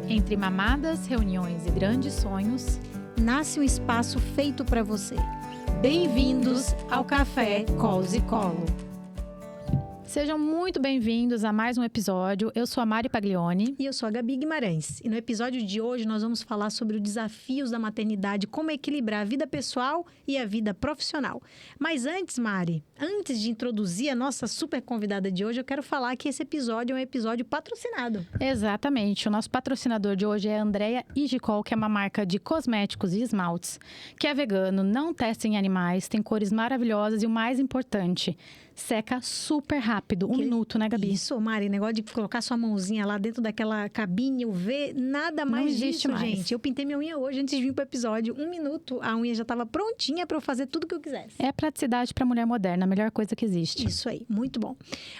Entre mamadas, reuniões e grandes sonhos, nasce um espaço feito para você. Bem-vindos ao Café Cols e Colo. Sejam muito bem-vindos a mais um episódio. Eu sou a Mari Paglioni. E eu sou a Gabi Guimarães. E no episódio de hoje nós vamos falar sobre os desafios da maternidade, como equilibrar a vida pessoal e a vida profissional. Mas antes, Mari, antes de introduzir a nossa super convidada de hoje, eu quero falar que esse episódio é um episódio patrocinado. Exatamente. O nosso patrocinador de hoje é a Andrea Igicol, que é uma marca de cosméticos e esmaltes, que é vegano, não testa em animais, tem cores maravilhosas e o mais importante, seca super rápido, um minuto, né, Gabi? Isso, Mari, negócio de colocar sua mãozinha lá dentro daquela cabine, UV, nada mais Não existe disso, mais. gente. Eu pintei minha unha hoje antes de vir pro episódio, um minuto, a unha já estava prontinha para eu fazer tudo que eu quisesse. É praticidade para mulher moderna, a melhor coisa que existe. Isso aí, muito bom.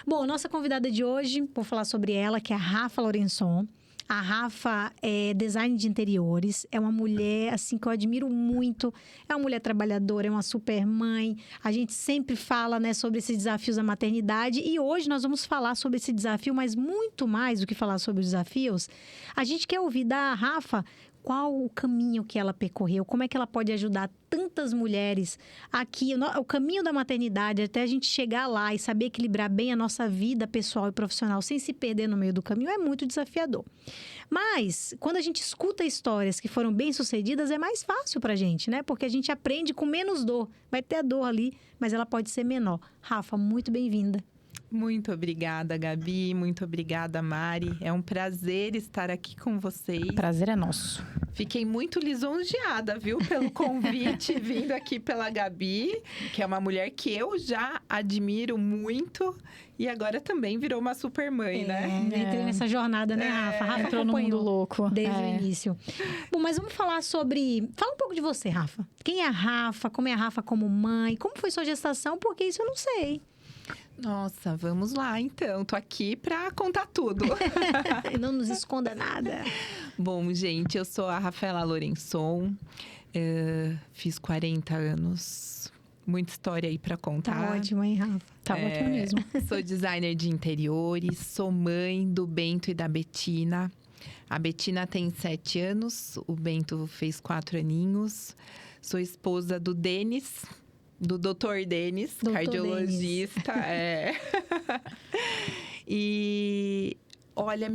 Bom, nossa convidada de hoje, vou falar sobre ela, que é a Rafa Lourençon. A Rafa é design de interiores, é uma mulher assim que eu admiro muito, é uma mulher trabalhadora, é uma super mãe. A gente sempre fala, né, sobre esses desafios da maternidade e hoje nós vamos falar sobre esse desafio, mas muito mais do que falar sobre os desafios. A gente quer ouvir da Rafa qual o caminho que ela percorreu, como é que ela pode ajudar tantas mulheres aqui, o caminho da maternidade, até a gente chegar lá e saber equilibrar bem a nossa vida pessoal e profissional sem se perder no meio do caminho, é muito desafiador. Mas, quando a gente escuta histórias que foram bem-sucedidas, é mais fácil pra gente, né? Porque a gente aprende com menos dor. Vai ter a dor ali, mas ela pode ser menor. Rafa, muito bem-vinda. Muito obrigada, Gabi. Muito obrigada, Mari. É um prazer estar aqui com vocês. O prazer é nosso. Fiquei muito lisonjeada, viu? Pelo convite vindo aqui pela Gabi, que é uma mulher que eu já admiro muito. E agora também virou uma super mãe, né? Entrei nessa jornada, né, Rafa? Rafa Entrou no mundo louco. Desde o início. Bom, mas vamos falar sobre... Fala um pouco de você, Rafa. Quem é a Rafa? Como é a Rafa como mãe? Como foi sua gestação? Porque isso eu não sei. Nossa, vamos lá então. Tô aqui pra contar tudo. Não nos esconda nada. Bom, gente, eu sou a Rafaela Lourençon. Fiz 40 anos. Muita história aí pra contar. Tá ótimo, hein, Rafa? Tá ótimo mesmo. Sou designer de interiores. Sou mãe do Bento e da Betina. A Betina tem 7 anos. O Bento fez 4 aninhos. Sou esposa do Denis. Do Dr. Denis, cardiologista. E olha,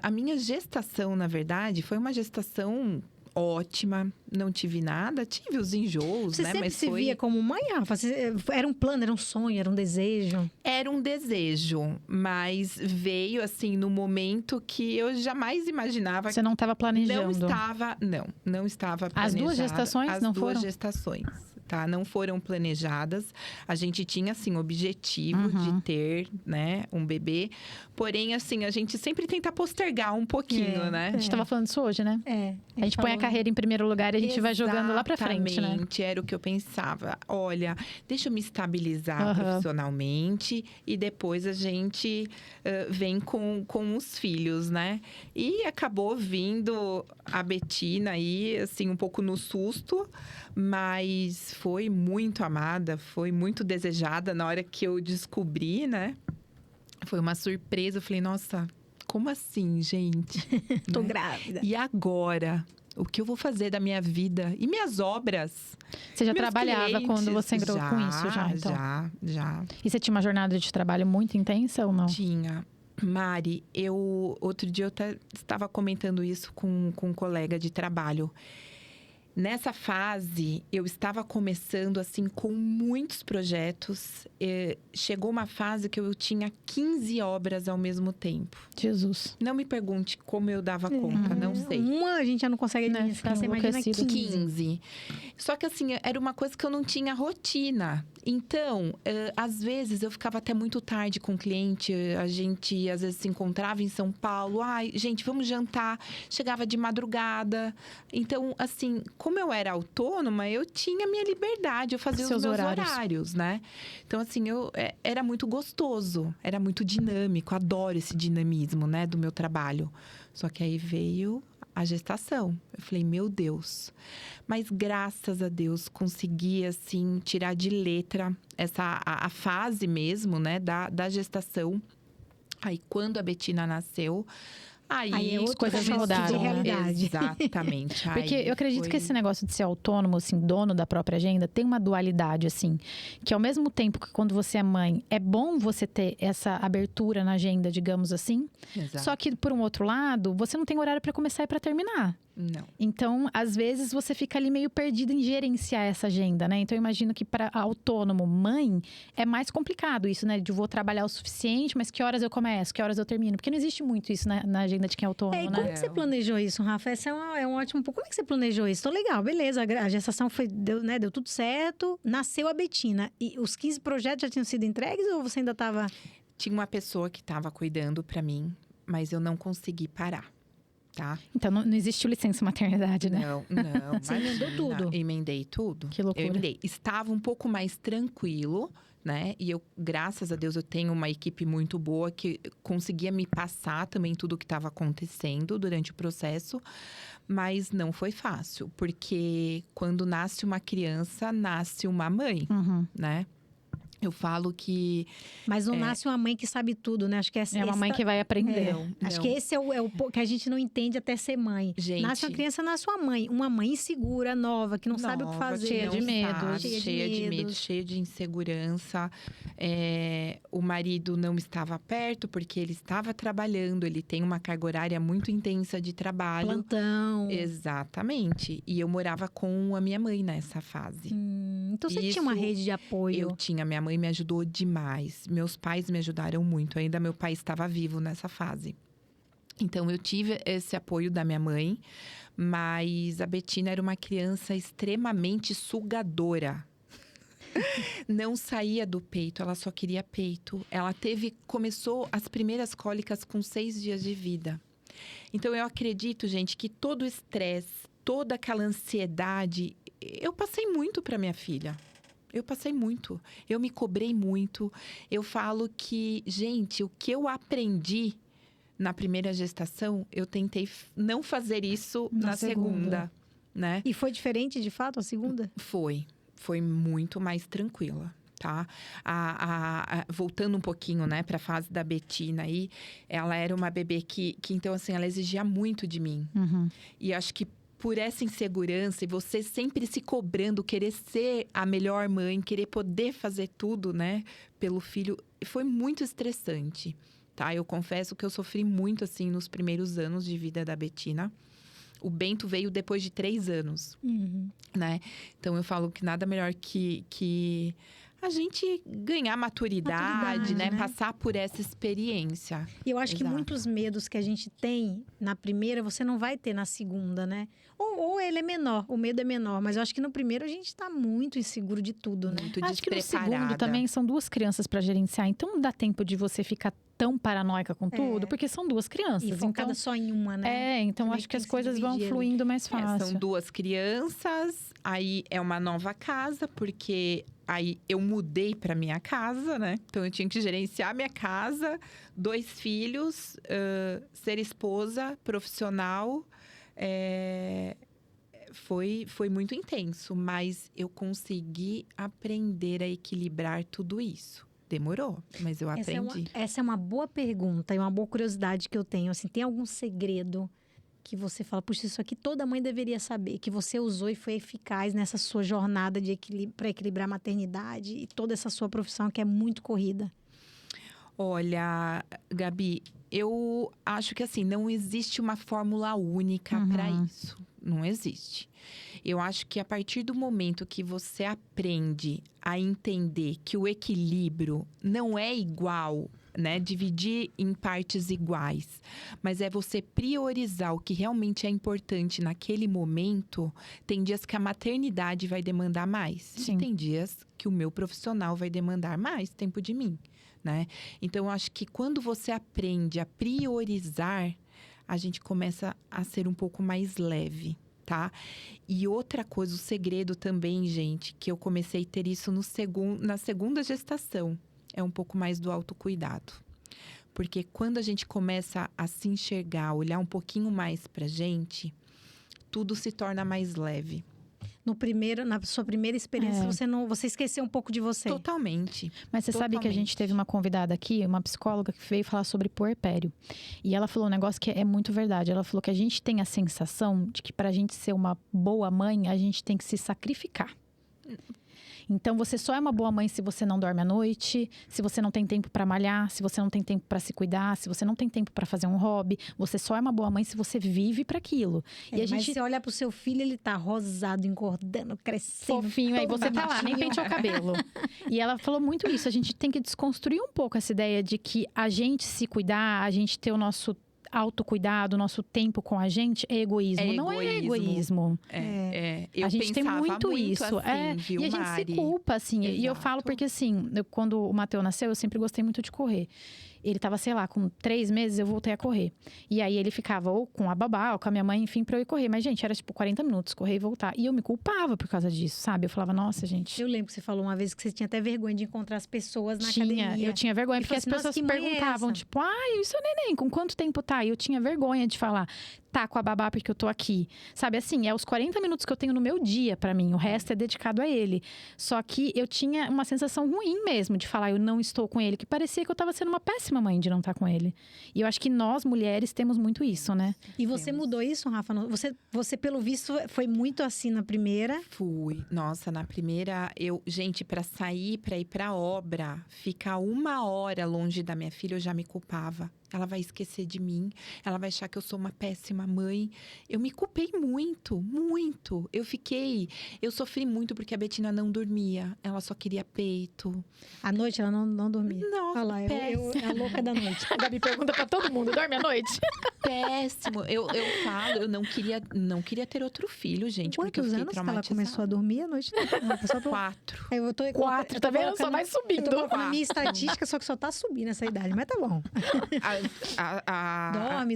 a minha gestação, na verdade, foi uma gestação ótima. Não tive nada, tive os enjoos, Você né? sempre Mas se via como mãe, Rafa? Era um plano, era um sonho, era um desejo? Era um desejo, mas veio assim no momento que eu jamais imaginava. Você não estava planejando? Não estava planejada. As duas gestações não foram? As duas gestações. Tá? Não foram planejadas. A gente tinha, assim, objetivo de ter, né, um bebê. Porém, assim, a gente sempre tenta postergar um pouquinho, né? A gente estava falando isso hoje, né? A gente põe a carreira em primeiro lugar e a gente vai jogando lá pra frente, né? Exatamente, era o que eu pensava. Olha, deixa eu me estabilizar profissionalmente e depois a gente vem com os filhos, né? E acabou vindo a Betina aí, assim, um pouco no susto. Mas foi muito amada, foi muito desejada na hora que eu descobri, né? Foi uma surpresa. Eu falei, nossa, como assim, gente? Tô grávida. E agora? O que eu vou fazer da minha vida? E minhas obras? Você já Meus trabalhava clientes? quando você entrou com isso já, então? Já. E você tinha uma jornada de trabalho muito intensa ou não? Tinha. Mari, outro dia eu estava comentando isso com um colega de trabalho. Nessa fase, eu estava começando, assim, com muitos projetos. Chegou uma fase que eu tinha 15 obras ao mesmo tempo. Jesus. Não me pergunte como eu dava conta, não sei. Uma a gente já não consegue administrar, você imagina 15. Só que, assim, era uma coisa que eu não tinha rotina. Então, às vezes, eu ficava até muito tarde com o cliente. A gente, às vezes, se encontrava em São Paulo. Ai, gente, vamos jantar. Chegava de madrugada. Então, assim, como eu era autônoma, eu tinha minha liberdade. Eu fazia os meus horários, né? Então, assim, era muito gostoso. Era muito dinâmico. Adoro esse dinamismo, né, do meu trabalho. Só que aí veio a gestação. Eu falei, meu Deus. Mas graças a Deus consegui, assim, tirar de letra a fase mesmo, né, da gestação. Aí, quando a Betina nasceu, aí é as coisas mudaram, de realidade. Exatamente. Porque Aí eu acredito que foi- esse negócio de ser autônomo, assim, dono da própria agenda, tem uma dualidade, assim. Que ao mesmo tempo que quando você é mãe, é bom você ter essa abertura na agenda, digamos assim. Exato. Só que, por um outro lado, você não tem horário para começar e para terminar. Não. Então, às vezes, você fica ali meio perdido em gerenciar essa agenda, né? Então, eu imagino que para autônomo, mãe, é mais complicado isso, né? De vou trabalhar o suficiente, mas que horas eu começo, que horas eu termino? Porque não existe muito isso na agenda de quem é autônomo, E né? como que você planejou isso, Rafa? Esse é um ótimo ponto. Como é que você planejou isso? Tô legal, beleza. A gestação deu tudo certo. Nasceu a Betina. E os 15 projetos já tinham sido entregues ou você ainda estava... Tinha uma pessoa que estava cuidando para mim, mas eu não consegui parar, tá? Então, não existiu licença maternidade, né? Não. Você emendou imagina. tudo? Emendei tudo. Que loucura. Eu emendei. Estava um pouco mais tranquilo, né? E eu, graças a Deus, eu tenho uma equipe muito boa que conseguia me passar também tudo o que estava acontecendo durante o processo. Mas não foi fácil, porque quando nasce uma criança, nasce uma mãe, Uhum. né? Eu falo que Mas não nasce uma mãe que sabe tudo, né? Acho que É uma mãe que vai aprender. Acho que esse é o que a gente não entende até ser mãe. Gente, Nasce uma criança, nasce uma mãe insegura, nova, que não sabe o que fazer. cheia de não medos. sabe, cheia de medo, cheia de insegurança. O marido não estava perto porque ele estava trabalhando, ele tem uma carga horária muito intensa de trabalho. Plantão. Exatamente. E eu morava com a minha mãe nessa fase. Então você tinha uma rede de apoio. Eu tinha, minha mãe me ajudou demais. Meus pais me ajudaram muito. Ainda meu pai estava vivo nessa fase. Então eu tive esse apoio da minha mãe, mas a Betina era uma criança extremamente sugadora. Não saía do peito, ela só queria peito. Começou as primeiras cólicas com 6 dias de vida. Então eu acredito, gente, que todo o estresse, toda aquela ansiedade, eu passei muito para minha filha. Eu passei muito. Eu me cobrei muito. Eu falo que, gente, o que eu aprendi na primeira gestação, eu tentei não fazer isso na segunda, né? E foi diferente, de fato, a segunda? Foi muito mais tranquila, tá? Voltando um pouquinho, né, para a fase da Betina aí, ela era uma bebê que então, assim, ela exigia muito de mim. Uhum. E acho que por essa insegurança e você sempre se cobrando, querer ser a melhor mãe, querer poder fazer tudo, né, pelo filho, foi muito estressante, tá? Eu confesso que eu sofri muito, assim, nos primeiros anos de vida da Betina. O Bento veio depois de 3 anos, né? Então, eu falo que nada melhor que a gente ganhar maturidade, né? Passar por essa experiência. E eu acho que Exato. muitos medos que a gente tem na primeira, você não vai ter na segunda, né? Ou ele é menor, o medo é menor. Mas eu acho que no primeiro a gente tá muito inseguro de tudo, né? Muito Acho que no despreparada. segundo também são 2 crianças para gerenciar. Então, não dá tempo de você ficar tão paranoica com tudo, porque são 2 crianças. E focada então, só em uma, né? então Também acho que tem as que se coisas vão dividir ali. fluindo mais fácil. São 2 crianças, aí é uma nova casa, porque aí eu mudei para minha casa, né? Então eu tinha que gerenciar minha casa, 2 filhos, ser esposa, profissional. Foi muito intenso, mas eu consegui aprender a equilibrar tudo isso. Demorou, mas eu aprendi. Essa é uma boa pergunta e uma boa curiosidade que eu tenho. Assim, tem algum segredo que você fala, puxa, isso aqui toda mãe deveria saber, que você usou e foi eficaz nessa sua jornada para equilibrar a maternidade e toda essa sua profissão que é muito corrida? Olha, Gabi, eu acho que assim, não existe uma fórmula única para isso. Não existe. Eu acho que a partir do momento que você aprende a entender que o equilíbrio não é igual, né? Dividir em partes iguais, mas é você priorizar o que realmente é importante naquele momento. Tem dias que a maternidade vai demandar mais. Sim. E tem dias que o meu profissional vai demandar mais tempo de mim, né? Então, eu acho que quando você aprende a priorizar, a gente começa a ser um pouco mais leve, tá? E outra coisa, o segredo também, gente, que eu comecei a ter isso na segunda gestação, é um pouco mais do autocuidado. Porque quando a gente começa a se enxergar, olhar um pouquinho mais pra gente, tudo se torna mais leve. Na sua primeira experiência, você esqueceu um pouco de você. Totalmente. Mas você sabe que a gente teve uma convidada aqui, uma psicóloga, que veio falar sobre puerpério. E ela falou um negócio que é muito verdade. Ela falou que a gente tem a sensação de que pra gente ser uma boa mãe, a gente tem que se sacrificar. Então, você só é uma boa mãe se você não dorme à noite, se você não tem tempo pra malhar, se você não tem tempo pra se cuidar, se você não tem tempo pra fazer um hobby. Você só é uma boa mãe se você vive pra aquilo. E mas você olha pro seu filho, ele tá rosado, engordando, crescendo. Fofinho, aí você tá lá, nem penteou o cabelo. E ela falou muito isso. A gente tem que desconstruir um pouco essa ideia de que a gente se cuidar, a gente ter o nosso autocuidado, nosso tempo com a gente é egoísmo. Não é egoísmo. Eu a gente tem muito isso. Assim, viu, e a gente Mari? se culpa, assim. Exato. E eu falo porque, assim, quando o Matheus nasceu, eu sempre gostei muito de correr. Ele tava, sei lá, com 3 meses, eu voltei a correr. E aí, ele ficava ou com a babá, ou com a minha mãe, enfim, pra eu ir correr. Mas, gente, era tipo 40 minutos, correr e voltar. E eu me culpava por causa disso, sabe? Eu falava, nossa, gente... Eu lembro que você falou uma vez que você tinha até vergonha de encontrar as pessoas na academia. Eu tinha vergonha, porque as pessoas perguntavam, tipo, e o seu neném, com quanto tempo tá? E eu tinha vergonha de falar, tá com a babá porque eu tô aqui. Sabe, assim, é os 40 minutos que eu tenho no meu dia pra mim. O resto é dedicado a ele. Só que eu tinha uma sensação ruim mesmo de falar, eu não estou com ele. Que parecia que eu tava sendo uma péssima mãe de não estar com ele. E eu acho que nós, mulheres, temos muito isso, né? E você mudou isso, Rafa? Você, pelo visto, foi muito assim na primeira? Fui. Nossa, na primeira, gente, pra sair, pra ir pra obra, ficar 1 hora longe da minha filha, eu já me culpava. Ela vai esquecer de mim, ela vai achar que eu sou uma péssima mãe. Eu me culpei muito, muito. Eu sofri muito porque a Betina não dormia. Ela só queria peito. À noite ela não dormia? Não, olha lá, eu a louca da noite. A Gabi pergunta pra todo mundo, dorme à noite? Péssimo. Eu falo, eu não queria ter outro filho, gente. Porque eu Quantos fiquei anos que ela traumatizada. começou a dormir à noite? Só 4. Eu tô 4, tá vendo? Só vai subindo. Eu tô colocando a minha estatística, só que só tá subindo essa idade, mas tá bom.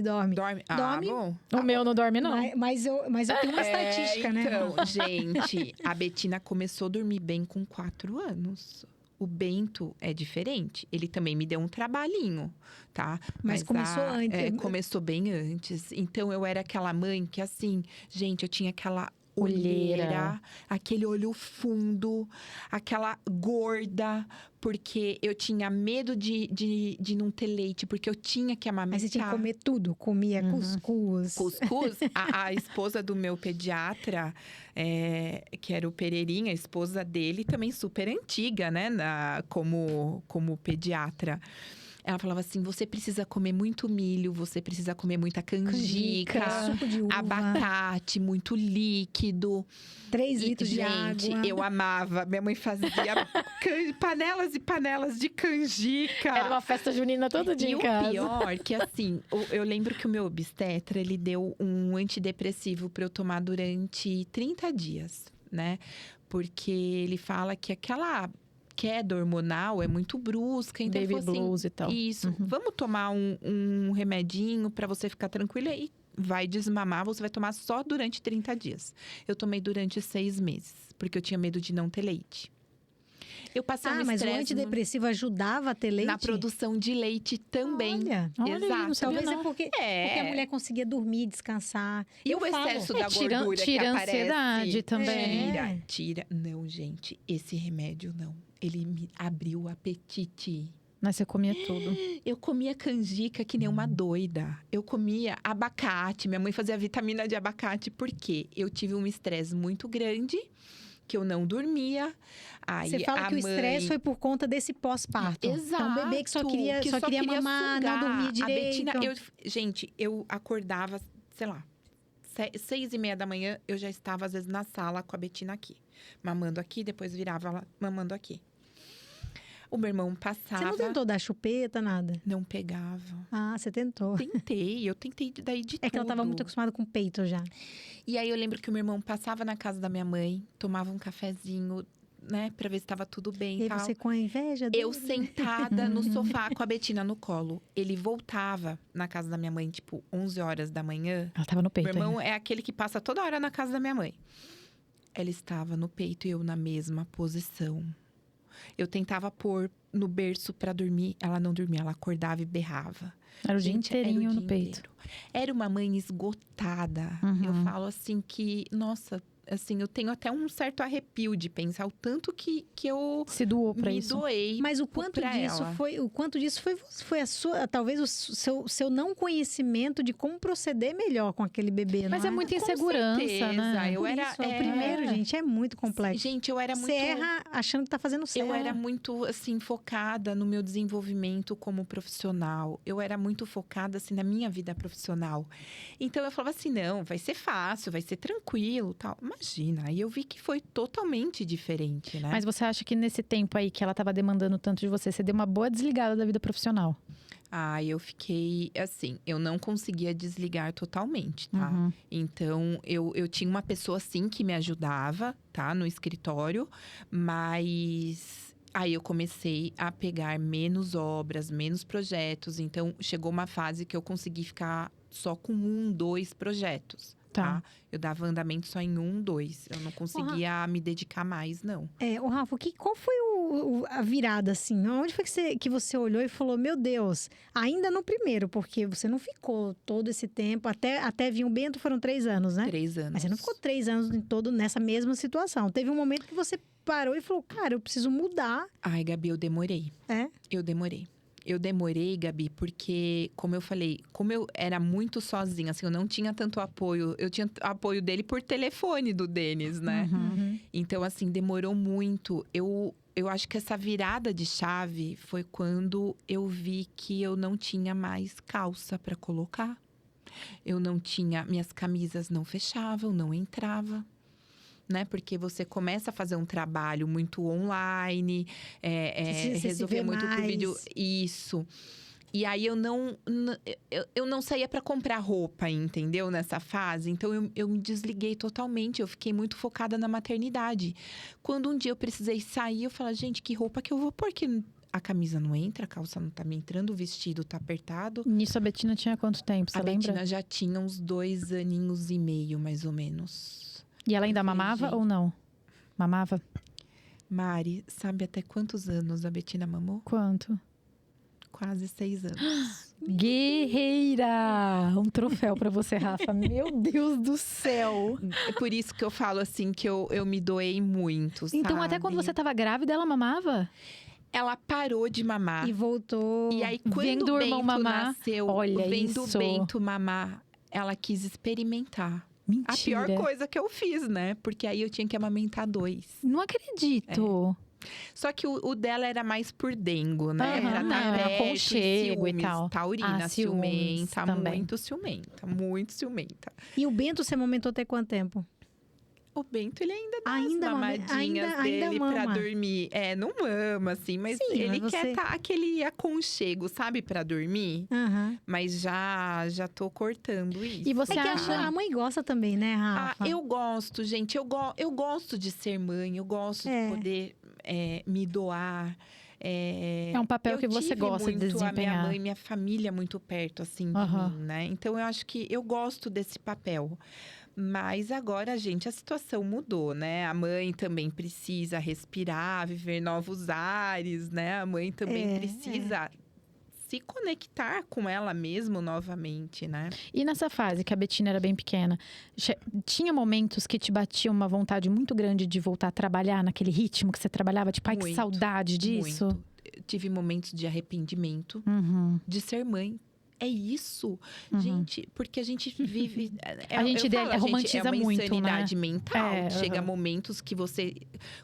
Dorme. Dorme. Bom. O meu não dorme, não. Mas eu tenho uma estatística, né? Então, gente, a Betina começou a dormir bem com 4 anos. O Bento é diferente. Ele também me deu um trabalhinho, tá? Mas começou antes. Começou bem antes. Então, eu era aquela mãe que, assim, gente, eu tinha aquela olheira, aquele olho fundo, aquela gorda, porque eu tinha medo de não ter leite, porque eu tinha que amamentar. Mas você tinha que comer tudo, comia cuscuz. Cuscuz? A esposa do meu pediatra, que era o Pereirinha, a esposa dele, também super antiga, né, como pediatra. Ela falava assim, você precisa comer muito milho, você precisa comer muita canjica, suco de uva, abacate, muito líquido. 3 litros de água. Gente, eu amava. Minha mãe fazia panelas e panelas de canjica. Era uma festa junina todo dia em casa. E o pior, que assim, eu lembro que o meu obstetra, ele deu um antidepressivo para eu tomar durante 30 dias, né? Porque ele fala que aquela queda hormonal é muito brusca. Então, Baby assim, blues e tal. Isso. Vamos tomar um remedinho para você ficar tranquila e vai desmamar. Você vai tomar só durante 30 dias. Eu tomei durante 6 meses, porque eu tinha medo de não ter leite. Eu passei mas o antidepressivo ajudava a ter leite? Na produção de leite também. Olha, exato. Não sabia, talvez porque a mulher conseguia dormir, descansar. E o excesso da gordura tira que a ansiedade também. Tira. Não, gente, esse remédio não. Ele me abriu o apetite. Mas você comia tudo. Eu comia canjica que nem uma doida. Eu comia abacate. Minha mãe fazia vitamina de abacate. Por quê? Eu tive um estresse muito grande, que eu não dormia. Aí, você fala que o estresse foi por conta desse pós-parto. Exato. Então, o bebê que só queria mamar, sugar. não dormia direito. A Betina, gente, eu acordava, sei lá, 6:30 da manhã, eu já estava, às vezes, na sala com a Betina aqui. Mamando aqui, depois virava ela mamando aqui. O meu irmão passava... Você não tentou dar chupeta, nada? Não pegava. Ah, você tentou. Eu tentei daí de tudo. É que ela estava muito acostumada com peito já. E aí, eu lembro que o meu irmão passava na casa da minha mãe, tomava um cafezinho, né, pra ver se estava tudo bem e tal. E você com a inveja dele? Eu sentada no sofá com a Betina no colo. Ele voltava na casa da minha mãe, tipo, 11 horas da manhã. Ela tava no peito. Meu irmão é aquele que passa toda hora na casa da minha mãe. Ela estava no peito e eu na mesma posição. Eu tentava pôr no berço pra dormir, ela não dormia, ela acordava e berrava. Era o dia Gente, era o inteirinho dia no peito. inteiro. Era uma mãe esgotada. Eu falo assim que, nossa, assim, eu tenho até um certo arrepio de pensar o tanto que eu Se doou pra me isso. doei. Mas o quanto pra disso ela. foi a sua, talvez o seu não conhecimento de como proceder melhor com aquele bebê, Mas não é muita Com insegurança, certeza, né? eu Por era- isso, é o é- primeiro, gente, é muito complexo. Gente, eu era muito. Você erra achando que tá fazendo certo. Eu era muito, assim, focada no meu desenvolvimento como profissional. Eu era muito focada, assim, na minha vida profissional. Então, eu falava assim, não, vai ser fácil, vai ser tranquilo, tal. Imagina, aí eu vi que foi totalmente diferente, né? Mas você acha que nesse tempo aí que ela tava demandando tanto de você, você deu uma boa desligada da vida profissional? Ah, eu fiquei, assim, eu não conseguia desligar totalmente, tá? Uhum. Então, eu tinha uma pessoa, sim, que me ajudava, tá? No escritório, mas aí eu comecei a pegar menos obras, menos projetos. Então, chegou uma fase que eu consegui ficar só com 1, 2 projetos, Tá. tá? Eu dava andamento só em 1, 2. Eu não conseguia me dedicar mais, não. Ô Rafa, qual foi a virada, assim? Onde foi que você olhou e falou, meu Deus, ainda no primeiro, porque você não ficou todo esse tempo, até vir o Bento foram 3 anos, né? 3 anos. Mas você não ficou 3 anos em todo nessa mesma situação. Teve um momento que você parou e falou, cara, eu preciso mudar. Ai, Gabi, eu demorei. É? Eu demorei. Eu demorei, Gabi, porque, como eu falei, como eu era muito sozinha, assim, eu não tinha tanto apoio. Eu tinha apoio dele por telefone do Denis, né? Uhum. Então, assim, demorou muito. Eu acho que essa virada de chave foi quando eu vi que eu não tinha mais calça para colocar. Eu não tinha, minhas camisas não fechavam, não entrava. Né? Porque você começa a fazer um trabalho muito online, Você se resolver vê muito por mais. vídeo. Isso. E aí eu não saía para comprar roupa, entendeu? Nessa fase. Então eu me desliguei totalmente. Eu fiquei muito focada na maternidade. Quando um dia eu precisei sair, eu falei, gente, que roupa que eu vou pôr? Que a camisa não entra, a calça não tá me entrando, o vestido tá apertado. Nisso a Betina tinha quanto tempo, você A lembra? Betina já tinha uns 2 aninhos e meio, mais ou menos. E ela ainda Eu falei, mamava gente. ou não? Mamava? Mari, sabe até quantos anos a Betina mamou? Quanto? Quase 6 anos. Guerreira! Um troféu pra você, Rafa. Meu Deus do céu! É por isso que eu falo assim, que eu me doei muito, Então, até quando você tava grávida, ela mamava? Ela parou de mamar. E voltou. E aí, quando Vendo o o irmão Bento mamar, nasceu, olha vendo isso. o Bento mamar, ela quis experimentar. Mentira. A pior coisa que eu fiz, né? Porque aí eu tinha que amamentar 2. Não acredito. Só que o dela era mais por dengo, né? Aham, Pra não, tá é perto, aconchego e ciúmes, tal. Taurina, Ciúmes ciumenta, também. muito ciumenta, muito ciumenta. E o Bento você amamentou até quanto tempo? O Bento, ele ainda dá Ainda as mame- mamadinhas ainda dele pra mama. dormir. Não mama, assim, mas Sim, ele mas quer você- tá aquele aconchego, sabe, pra dormir. Aham. Mas já tô cortando isso. E você É que acha- a mãe gosta também, né, Rafa? Eu gosto, gente. Eu gosto de ser mãe. Eu gosto É. de poder me doar. É um papel eu que você tive gosta de muito a minha desempenhar. mãe, minha família muito perto, assim, de Aham. mim, né? Então, eu acho que eu gosto desse papel. Mas agora, gente, a situação mudou, né? A mãe também precisa respirar, viver novos ares, né? A mãe também precisa se conectar com ela mesma novamente, né? E nessa fase, que a Betina era bem pequena, tinha momentos que te batia uma vontade muito grande de voltar a trabalhar naquele ritmo que você trabalhava? Tipo, ai, que Muito, saudade disso. Muito. Eu tive momentos de arrependimento Uhum. de ser mãe. É isso, gente, porque a gente vive. A gente eu falo, romantiza é uma muito, insanidade mental. É, Chega aham. momentos que você.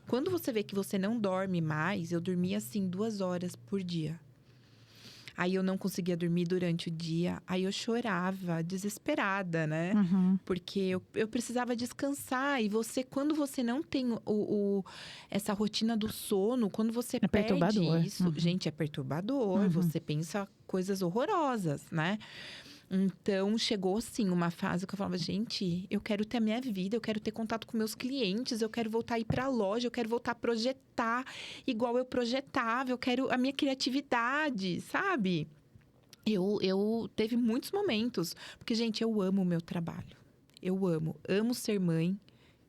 Quando você vê que você não dorme mais, eu dormia assim 2 horas por dia. Aí eu não conseguia dormir durante o dia. Aí eu chorava, desesperada, né? Uhum. Porque eu precisava descansar. E você, quando você não tem essa rotina do sono, quando você perde perturbador. isso, Uhum. gente, é perturbador. Uhum. Você pensa coisas horrorosas, né? Então, chegou, assim, uma fase que eu falava, gente, eu quero ter a minha vida, eu quero ter contato com meus clientes, eu quero voltar a ir pra loja, eu quero voltar a projetar igual eu projetava, eu quero a minha criatividade, sabe? Eu teve muitos momentos, porque, gente, eu amo o meu trabalho. Eu amo ser mãe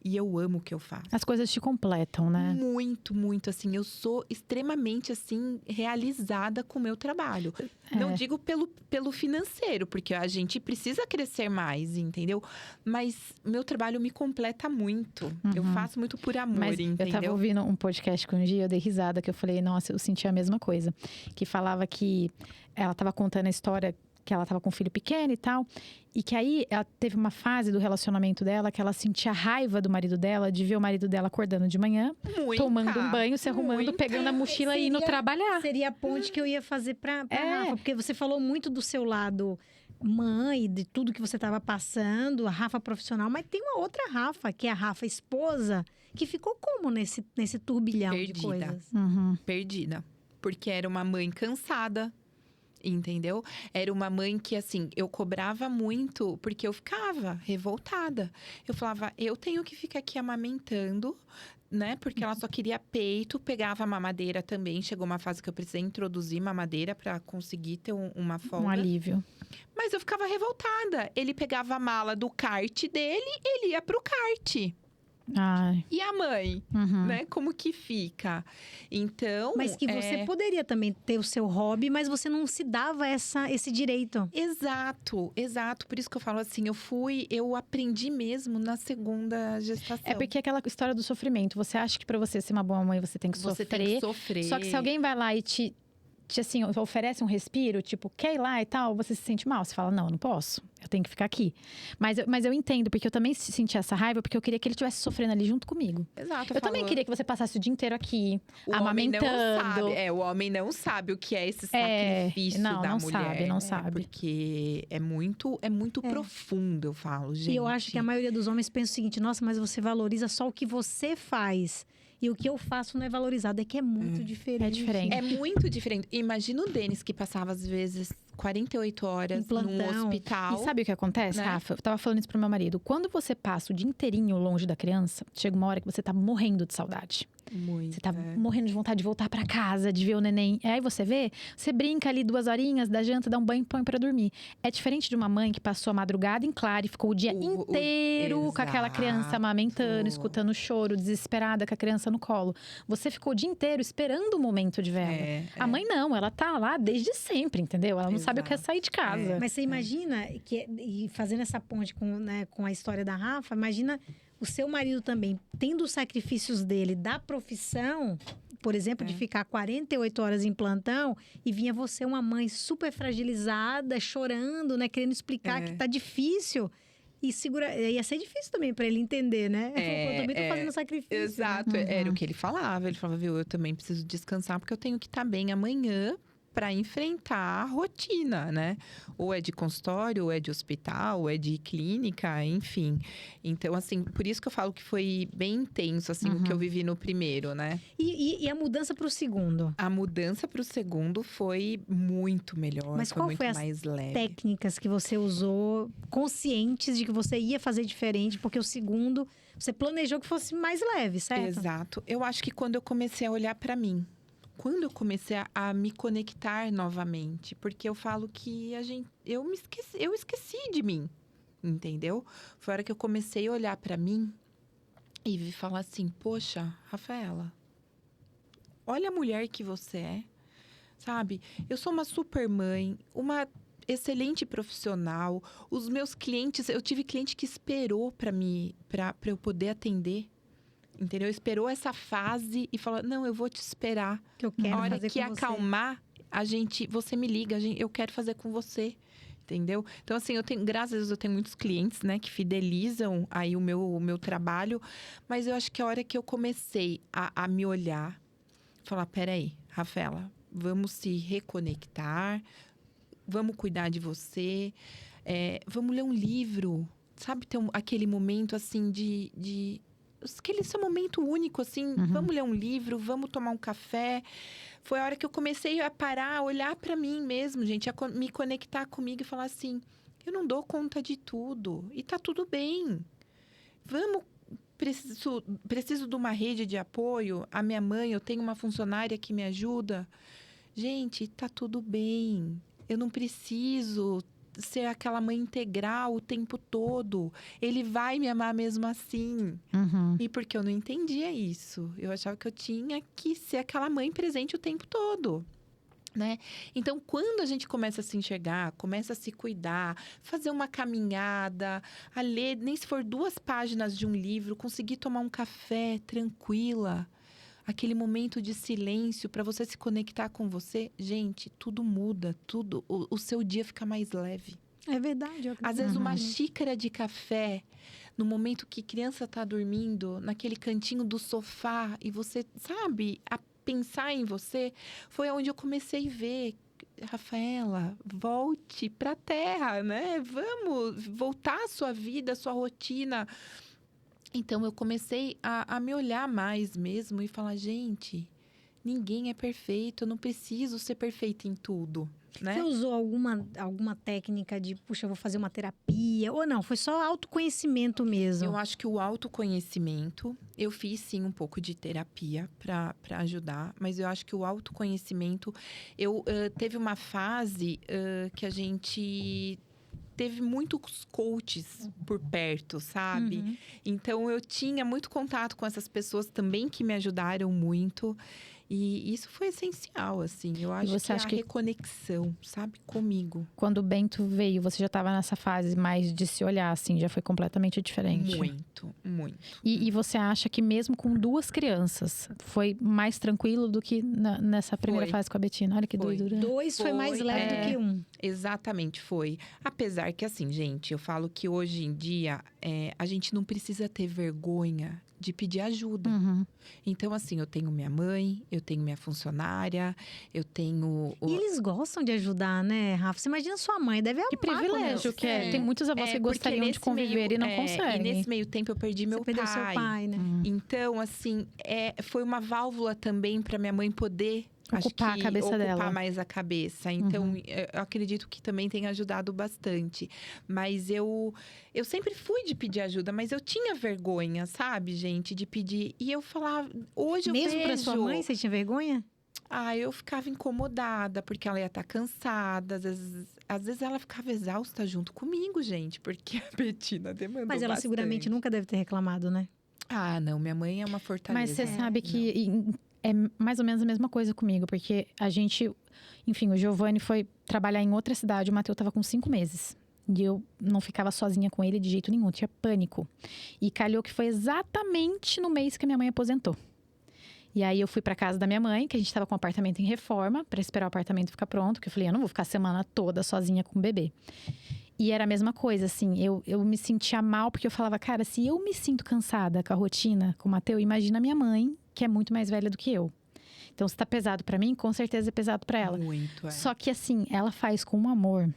E eu amo o que eu faço. As coisas te completam, né? Muito, muito, assim. Eu sou extremamente, assim, realizada com o meu trabalho. Não digo pelo financeiro, porque a gente precisa crescer mais, entendeu? Mas meu trabalho me completa muito. Eu faço muito por amor, Mas entendeu? eu tava ouvindo um podcast com um dia, eu dei risada, que eu falei, nossa, eu senti a mesma coisa. Que falava que ela tava contando a história que ela tava com um filho pequeno e tal. E que aí ela teve uma fase do relacionamento dela que ela sentia raiva do marido dela, de ver o marido dela acordando de manhã, tomando um banho, se arrumando, pegando a mochila e indo trabalhar. Seria a ponte que eu ia fazer pra Rafa, porque você falou muito do seu lado mãe, de tudo que você estava passando, a Rafa profissional, mas tem uma outra Rafa, que é a Rafa esposa, que ficou como nesse turbilhão de coisas? Perdida. Porque era uma mãe cansada. Entendeu? Era uma mãe que, assim, eu cobrava muito porque eu ficava revoltada. Eu falava, eu tenho que ficar aqui amamentando, né? Porque ela só queria peito, pegava mamadeira também. Chegou uma fase que eu precisei introduzir mamadeira para conseguir ter uma folga. Um alívio. Mas eu ficava revoltada. Ele pegava a mala do kart dele, ele ia pro kart. Ai. E a mãe, né? Como que fica? Então... Mas que você poderia também ter o seu hobby, mas você não se dava esse direito. Exato, exato. Por isso que eu falo assim, eu aprendi mesmo na segunda gestação. É porque é aquela história do sofrimento. Você acha que pra você ser uma boa mãe, você tem que Você sofrer. tem que sofrer. Só que se alguém vai lá e te assim, oferece um respiro, tipo, quer ir lá e tal, você se sente mal. Você fala, não, eu não posso. Eu tenho que ficar aqui. Mas eu entendo, porque eu também senti essa raiva, porque eu queria que ele estivesse sofrendo ali junto comigo. Exato. Eu também queria que você passasse o dia inteiro aqui, amamentando. O homem não sabe o que é esse sacrifício da mulher. Não sabe. Porque é muito profundo, eu falo, gente. E eu acho que a maioria dos homens pensa o seguinte, nossa, mas você valoriza só o que você faz. E o que eu faço não é valorizado, é que é muito diferente. É diferente. É muito diferente. Imagina o Denis que passava, às vezes, 48 horas no hospital. E sabe o que acontece, né? Rafa? Eu tava falando isso pro meu marido. Quando você passa o dia inteirinho longe da criança, chega uma hora que você tá morrendo de saudade. Muito. Você tá morrendo de vontade de voltar pra casa, de ver o neném. E aí você brinca ali 2 horinhas, dá janta, dá um banho e põe pra dormir. É diferente de uma mãe que passou a madrugada em claro e ficou o dia inteiro com aquela criança amamentando, escutando o choro, desesperada com a criança no colo. Você ficou o dia inteiro esperando o momento de ver ela. A mãe não, ela tá lá desde sempre, entendeu? Ela não sabe o que é sair de casa. Mas você imagina, e fazendo essa ponte com a história da Rafa, imagina o seu marido também, tendo os sacrifícios dele da profissão, por exemplo, de ficar 48 horas em plantão, e vinha você, uma mãe super fragilizada, chorando, né? Querendo explicar que tá difícil. E ia ser difícil também para ele entender, né? Eu também tô fazendo sacrifício. Exato, né? Era o que ele falava. Ele falava, viu, eu também preciso descansar, porque eu tenho que estar bem amanhã para enfrentar a rotina, né? Ou é de consultório, ou é de hospital, ou é de clínica, enfim. Então, assim, por isso que eu falo que foi bem intenso, assim, o que eu vivi no primeiro, né? E a mudança para o segundo? A mudança para o segundo foi muito melhor, Mas foi qual muito foi as mais leve. técnicas que você usou, conscientes de que você ia fazer diferente, porque o segundo, você planejou que fosse mais leve, certo? Exato. Eu acho que quando eu comecei a olhar para mim, quando eu comecei a me conectar novamente, porque eu falo que eu esqueci de mim, entendeu? Foi a hora que eu comecei a olhar para mim e falar assim, poxa, Rafaela, olha a mulher que você é, sabe? Eu sou uma super mãe, uma excelente profissional. Os meus clientes, eu tive cliente que esperou para eu poder atender. Entendeu? Esperou essa fase e falou, não, eu vou te esperar. Que eu quero a hora fazer que com acalmar, você me liga, eu quero fazer com você. Entendeu? Então, assim, graças a Deus, eu tenho muitos clientes, né, que fidelizam aí o meu trabalho. Mas eu acho que a hora que eu comecei a me olhar, falar, peraí, Rafaela, vamos se reconectar, vamos cuidar de você, vamos ler um livro, sabe? Ter aquele momento, assim, aquele seu momento único, assim, vamos ler um livro, vamos tomar um café. Foi a hora que eu comecei a parar, a olhar para mim mesmo, gente, a me conectar comigo e falar assim, eu não dou conta de tudo e tá tudo bem. Preciso de uma rede de apoio. A minha mãe, eu tenho uma funcionária que me ajuda. Gente, tá tudo bem. Eu não preciso ser aquela mãe integral o tempo todo. Ele vai me amar mesmo assim. Uhum. E porque eu não entendia isso. Eu achava que eu tinha que ser aquela mãe presente o tempo todo. Né? Então, quando a gente começa a se enxergar, começa a se cuidar, fazer uma caminhada, a ler, nem se for 2 páginas de um livro, conseguir tomar um café tranquila, aquele momento de silêncio para você se conectar com você, gente, tudo muda, tudo, o seu dia fica mais leve. É verdade. Às vezes, uma xícara de café, no momento que criança está dormindo, naquele cantinho do sofá, e você, sabe, pensar em você, foi onde eu comecei a ver, Rafaela, volte para a terra, né? Vamos voltar à sua vida, à sua rotina. Então, eu comecei a me olhar mais mesmo e falar, gente, ninguém é perfeito, eu não preciso ser perfeita em tudo, né? Você usou alguma técnica de, puxa, eu vou fazer uma terapia? Ou não, foi só autoconhecimento mesmo? Eu acho que o autoconhecimento, eu fiz sim um pouco de terapia para ajudar, mas eu acho que o autoconhecimento, teve uma fase que a gente teve muitos coaches por perto, sabe? Uhum. Então, eu tinha muito contato com essas pessoas também que me ajudaram muito. E isso foi essencial, assim. Eu acho você que acha a que reconexão, sabe? Comigo. Quando o Bento veio, você já estava nessa fase mais de se olhar, assim, já foi completamente diferente. Muito, muito. E você acha que mesmo com 2 crianças, foi mais tranquilo do que nessa primeira Foi. fase com a Betina? Olha que Foi. doidura. 2 foi mais Foi, leve do que 1. Exatamente, foi. Apesar que, assim, gente, eu falo que hoje em dia, a gente não precisa ter vergonha de pedir ajuda. Uhum. Então, assim, eu tenho minha mãe, eu tenho minha funcionária, eu tenho... E eles gostam de ajudar, né, Rafa? Você imagina sua mãe, deve amar. Que privilégio que é. Tem muitos avós que porque gostariam de nesse conviver meio- e não E conseguem. nesse meio tempo eu perdi meu Você perdeu pai. seu pai, né? Então, assim, foi uma válvula também para minha mãe poder Ocupar a cabeça ocupar dela. mais a cabeça. Então, eu acredito que também tem ajudado bastante. Mas eu sempre fui de pedir ajuda, mas eu tinha vergonha, sabe, gente, de pedir. E eu falava, hoje eu Mesmo vejo... pra sua mãe, você tinha vergonha? Eu ficava incomodada, porque ela ia estar cansada. Às vezes ela ficava exausta junto comigo, gente, porque a Betina demandou Mas ela bastante. seguramente nunca deve ter reclamado, né? Ah, não, minha mãe é uma fortaleza. Mas você sabe Não. que é mais ou menos a mesma coisa comigo, porque a gente, enfim, o Giovanni foi trabalhar em outra cidade, o Matheus estava com 5 meses. E eu não ficava sozinha com ele de jeito nenhum, tinha pânico. E calhou que foi exatamente no mês que a minha mãe aposentou. E aí eu fui pra casa da minha mãe, que a gente estava com um apartamento em reforma, para esperar o apartamento ficar pronto, que eu falei, eu não vou ficar a semana toda sozinha com o bebê. E era a mesma coisa, assim, eu me sentia mal, porque eu falava, cara, se eu me sinto cansada com a rotina, com o Matheus, imagina a minha mãe, que é muito mais velha do que eu. Então, se tá pesado pra mim, com certeza é pesado pra ela. Muito, Só que, assim, ela faz com um amor.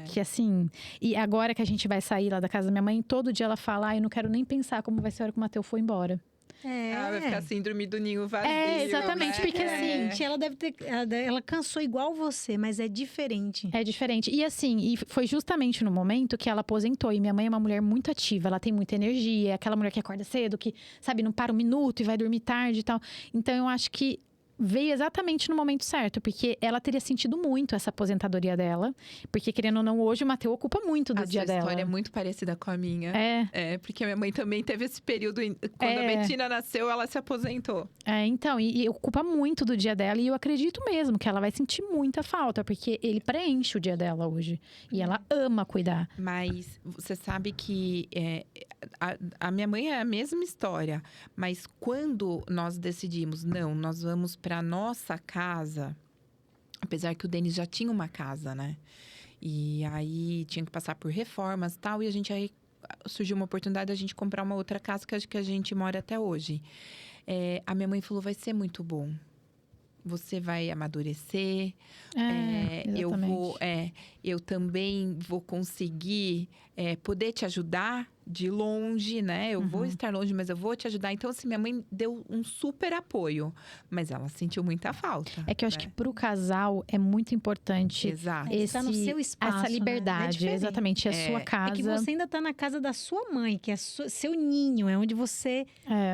Que assim, e agora que a gente vai sair lá da casa da minha mãe, todo dia ela fala, eu não quero nem pensar como vai ser a hora que o Matheus for embora. Vai ficar síndrome do ninho vazio. Exatamente, né? porque assim, Gente, ela deve ter. Ela cansou igual você, mas é diferente. é diferente. E assim, e foi justamente no momento que ela aposentou. E minha mãe é uma mulher muito ativa, ela tem muita energia, é aquela mulher que acorda cedo, que, sabe, não para um minuto e vai dormir tarde e tal. Então eu acho que veio exatamente no momento certo, porque ela teria sentido muito essa aposentadoria dela. Porque, querendo ou não, hoje o Matheus ocupa muito do dia dela. A história é muito parecida com a minha. Porque a minha mãe também teve esse período, quando a Betina nasceu, ela se aposentou. Então, e ocupa muito do dia dela. E eu acredito mesmo que ela vai sentir muita falta, porque ele preenche o dia dela hoje. E ela ama cuidar. Mas você sabe que a minha mãe é a mesma história. Mas quando nós decidimos, não, nós vamos para nossa casa, apesar que o Denis já tinha uma casa, né? E aí tinha que passar por reformas e tal, e a gente aí surgiu uma oportunidade de a gente comprar uma outra casa que a gente mora até hoje. A minha mãe falou, vai ser muito bom. Você vai amadurecer. Eu também vou conseguir poder te ajudar de longe, né? Eu vou estar longe, mas eu vou te ajudar. Então, assim, minha mãe deu um super apoio. Mas ela sentiu muita falta. É que eu acho que pro casal é muito importante Exato. Tá no seu espaço, essa né? liberdade. É diferente. Exatamente, é a sua casa. É que você ainda tá na casa da sua mãe, que é seu ninho, é onde você…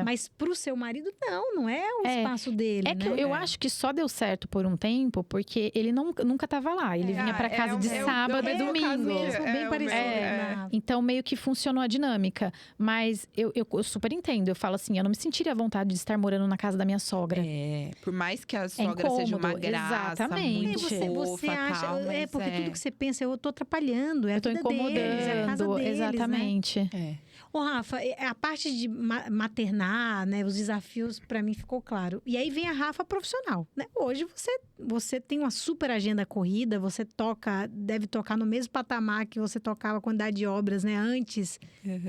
Mas pro seu marido, não é o espaço dele, É que né? eu acho que só deu certo por um tempo, porque ele nunca tava lá. Ele vinha pra casa de sábado e domingo. Mesmo, bem parecido. Então, meio que funcionou a dinâmica. Mas eu super entendo. Eu falo assim, eu não me sentiria à vontade de estar morando na casa da minha sogra. Por mais que a sogra seja uma graça, exatamente. muito fofa, você acha, tal, mas porque tudo que você pensa, eu tô atrapalhando, é a Eu tô vida incomodando, deles, é a casa deles, exatamente. Né? Ô, Rafa, a parte de maternar, né, os desafios, pra mim ficou claro. E aí vem a Rafa profissional, né? Hoje você tem uma super agenda corrida, você deve tocar no mesmo patamar que você tocava a quantidade de obras, né, antes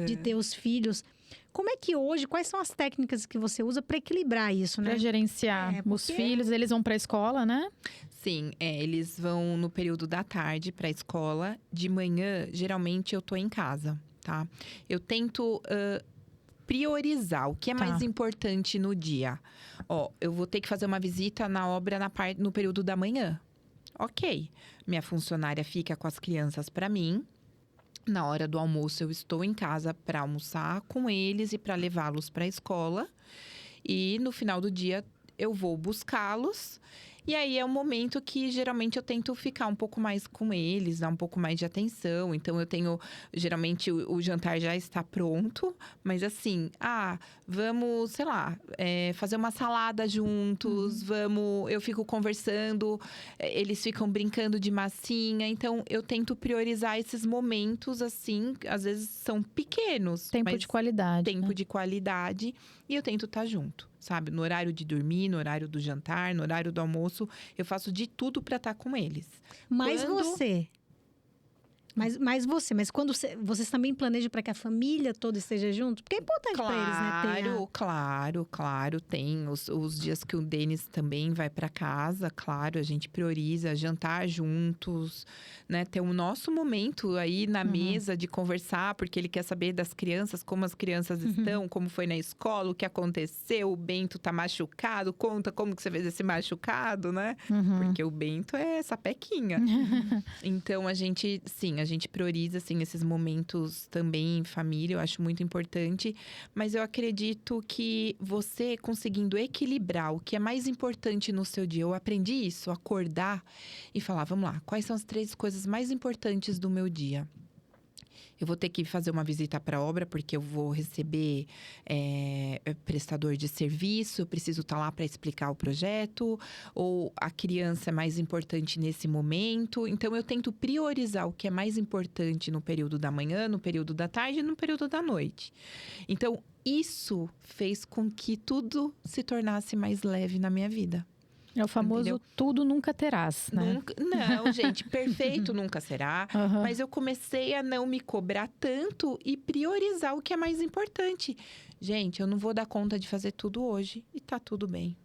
de ter os filhos. Como é que hoje, quais são as técnicas que você usa para equilibrar isso, né? Para gerenciar os filhos, eles vão para a escola, né? Sim, eles vão no período da tarde para a escola. De manhã, geralmente eu tô em casa, tá? Eu tento priorizar o que é mais importante no dia. Eu vou ter que fazer uma visita na obra no período da manhã. Ok, minha funcionária fica com as crianças para mim. Na hora do almoço, eu estou em casa para almoçar com eles e para levá-los para a escola. E no final do dia, eu vou buscá-los. E aí é um momento que geralmente eu tento ficar um pouco mais com eles, dar um pouco mais de atenção. Então geralmente o jantar já está pronto, mas assim, vamos, sei lá, fazer uma salada juntos, eu fico conversando, eles ficam brincando de massinha. Então eu tento priorizar esses momentos, assim, às vezes são pequenos. Tempo de qualidade. Tempo de qualidade. E eu tento estar junto, sabe? No horário de dormir, no horário do jantar, no horário do almoço. Eu faço de tudo para estar com eles. Mas quando vocês também planejam para que a família toda esteja junto? Porque é importante para eles, né? Claro. Tem os dias que o Denis também vai para casa, claro, a gente prioriza jantar juntos, né? Ter o nosso momento aí na mesa de conversar, porque ele quer saber das crianças, como as crianças estão, como foi na escola, o que aconteceu, o Bento tá machucado, conta como que você fez esse machucado, né? Porque o Bento é sapequinha. Então, a gente prioriza, assim, esses momentos também em família, eu acho muito importante. Mas eu acredito que você conseguindo equilibrar o que é mais importante no seu dia. Eu aprendi isso, acordar e falar, vamos lá, quais são as 3 coisas mais importantes do meu dia? Eu vou ter que fazer uma visita para a obra, porque eu vou receber prestador de serviço, eu preciso estar lá para explicar o projeto, ou a criança é mais importante nesse momento. Então, eu tento priorizar o que é mais importante no período da manhã, no período da tarde e no período da noite. Então, isso fez com que tudo se tornasse mais leve na minha vida. É o famoso tudo nunca terás, né? Não, gente, perfeito nunca será. Mas eu comecei a não me cobrar tanto e priorizar o que é mais importante. Gente, eu não vou dar conta de fazer tudo hoje e tá tudo bem.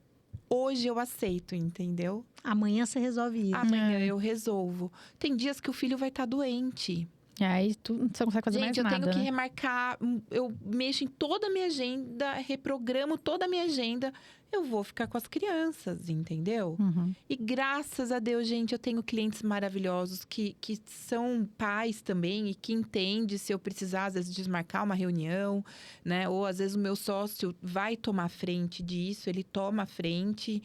Hoje eu aceito, entendeu? Amanhã você resolve isso. Amanhã eu resolvo. Tem dias que o filho vai estar doente. E aí você não consegue fazer mais nada, Gente, eu tenho que remarcar, eu mexo em toda a minha agenda, reprogramo toda a minha agenda. Eu vou ficar com as crianças, entendeu? E graças a Deus, gente, eu tenho clientes maravilhosos que são pais também e que entendem se eu precisar, às vezes, desmarcar uma reunião, né? Ou, às vezes, o meu sócio vai tomar frente disso, ele toma a frente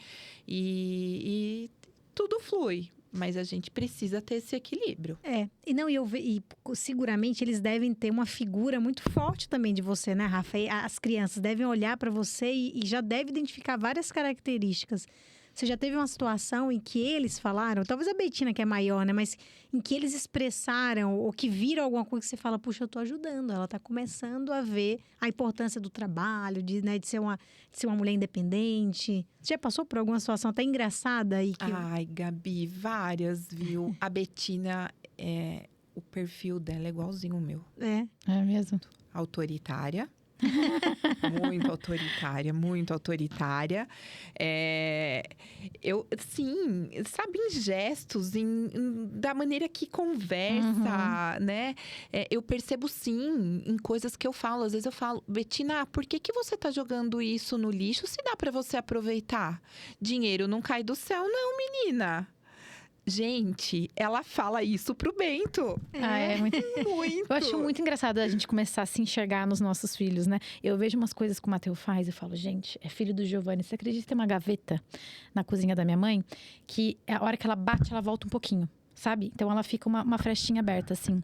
e tudo flui. Mas a gente precisa ter esse equilíbrio. E seguramente eles devem ter uma figura muito forte também de você, né, Rafa? E as crianças devem olhar para você e já devem identificar várias características. Você já teve uma situação em que eles falaram, talvez a Betina que é maior, né? Mas em que eles expressaram ou que viram alguma coisa que você fala, puxa, eu tô ajudando. Ela tá começando a ver a importância do trabalho, de ser uma mulher independente. Você já passou por alguma situação até engraçada? Ai, Gabi, várias, viu? A Betina, o perfil dela é igualzinho o meu. É mesmo? Autoritária, Muito autoritária, muito autoritária. Sim, sabe, em gestos, da maneira que conversa, né? Eu percebo, sim, em coisas que eu falo. Às vezes eu falo, Betina, por que você tá jogando isso no lixo se dá pra você aproveitar? Dinheiro não cai do céu, não, menina. Gente, ela fala isso pro Bento. É muito. Muito. Eu acho muito engraçado a gente começar a se enxergar nos nossos filhos, né? Eu vejo umas coisas que o Matheus faz e falo, gente, é filho do Giovanni. Você acredita que tem uma gaveta na cozinha da minha mãe? Que a hora que ela bate, ela volta um pouquinho, sabe? Então ela fica uma frestinha aberta, assim.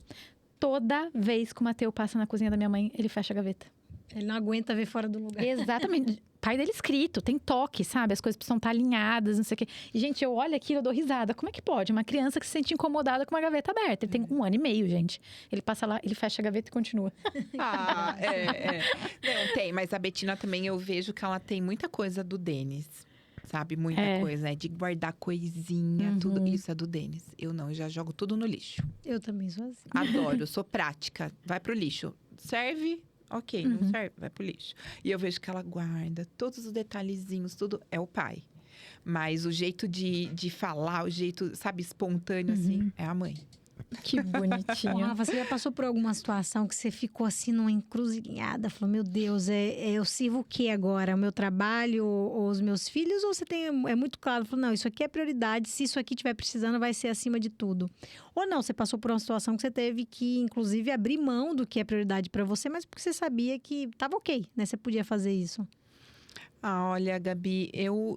Toda vez que o Matheus passa na cozinha da minha mãe, ele fecha a gaveta. Ele não aguenta ver fora do lugar. Exatamente. Pai dele escrito, tem toque, sabe? As coisas precisam estar alinhadas, não sei o quê. E, gente, eu olho aquilo, eu dou risada. Como é que pode? Uma criança que se sente incomodada com uma gaveta aberta. Ele tem 1 ano e meio, gente. Ele passa lá, ele fecha a gaveta e continua. Não, tem. Mas a Betina também, eu vejo que ela tem muita coisa do Denis. Sabe? Muita coisa, né? De guardar coisinha, tudo. Isso é do Denis. Eu não, eu já jogo tudo no lixo. Eu também sou assim. Adoro, eu sou prática. Vai pro lixo. Serve? Ok, não serve, vai pro lixo. E eu vejo que ela guarda todos os detalhezinhos, tudo. É o pai. Mas o jeito de falar, o jeito, sabe, espontâneo, assim, é a mãe. Que Ô, bonitinho. Rafa, você já passou por alguma situação que você ficou assim numa encruzilhada? Falou, meu Deus, eu sirvo o que agora? O meu trabalho ou os meus filhos? Ou você é muito claro? Falou, não, isso aqui é prioridade. Se isso aqui estiver precisando, vai ser acima de tudo. Ou não, você passou por uma situação que você teve que, inclusive, abrir mão do que é prioridade para você, mas porque você sabia que estava ok, né? Você podia fazer isso. Olha, Gabi, eu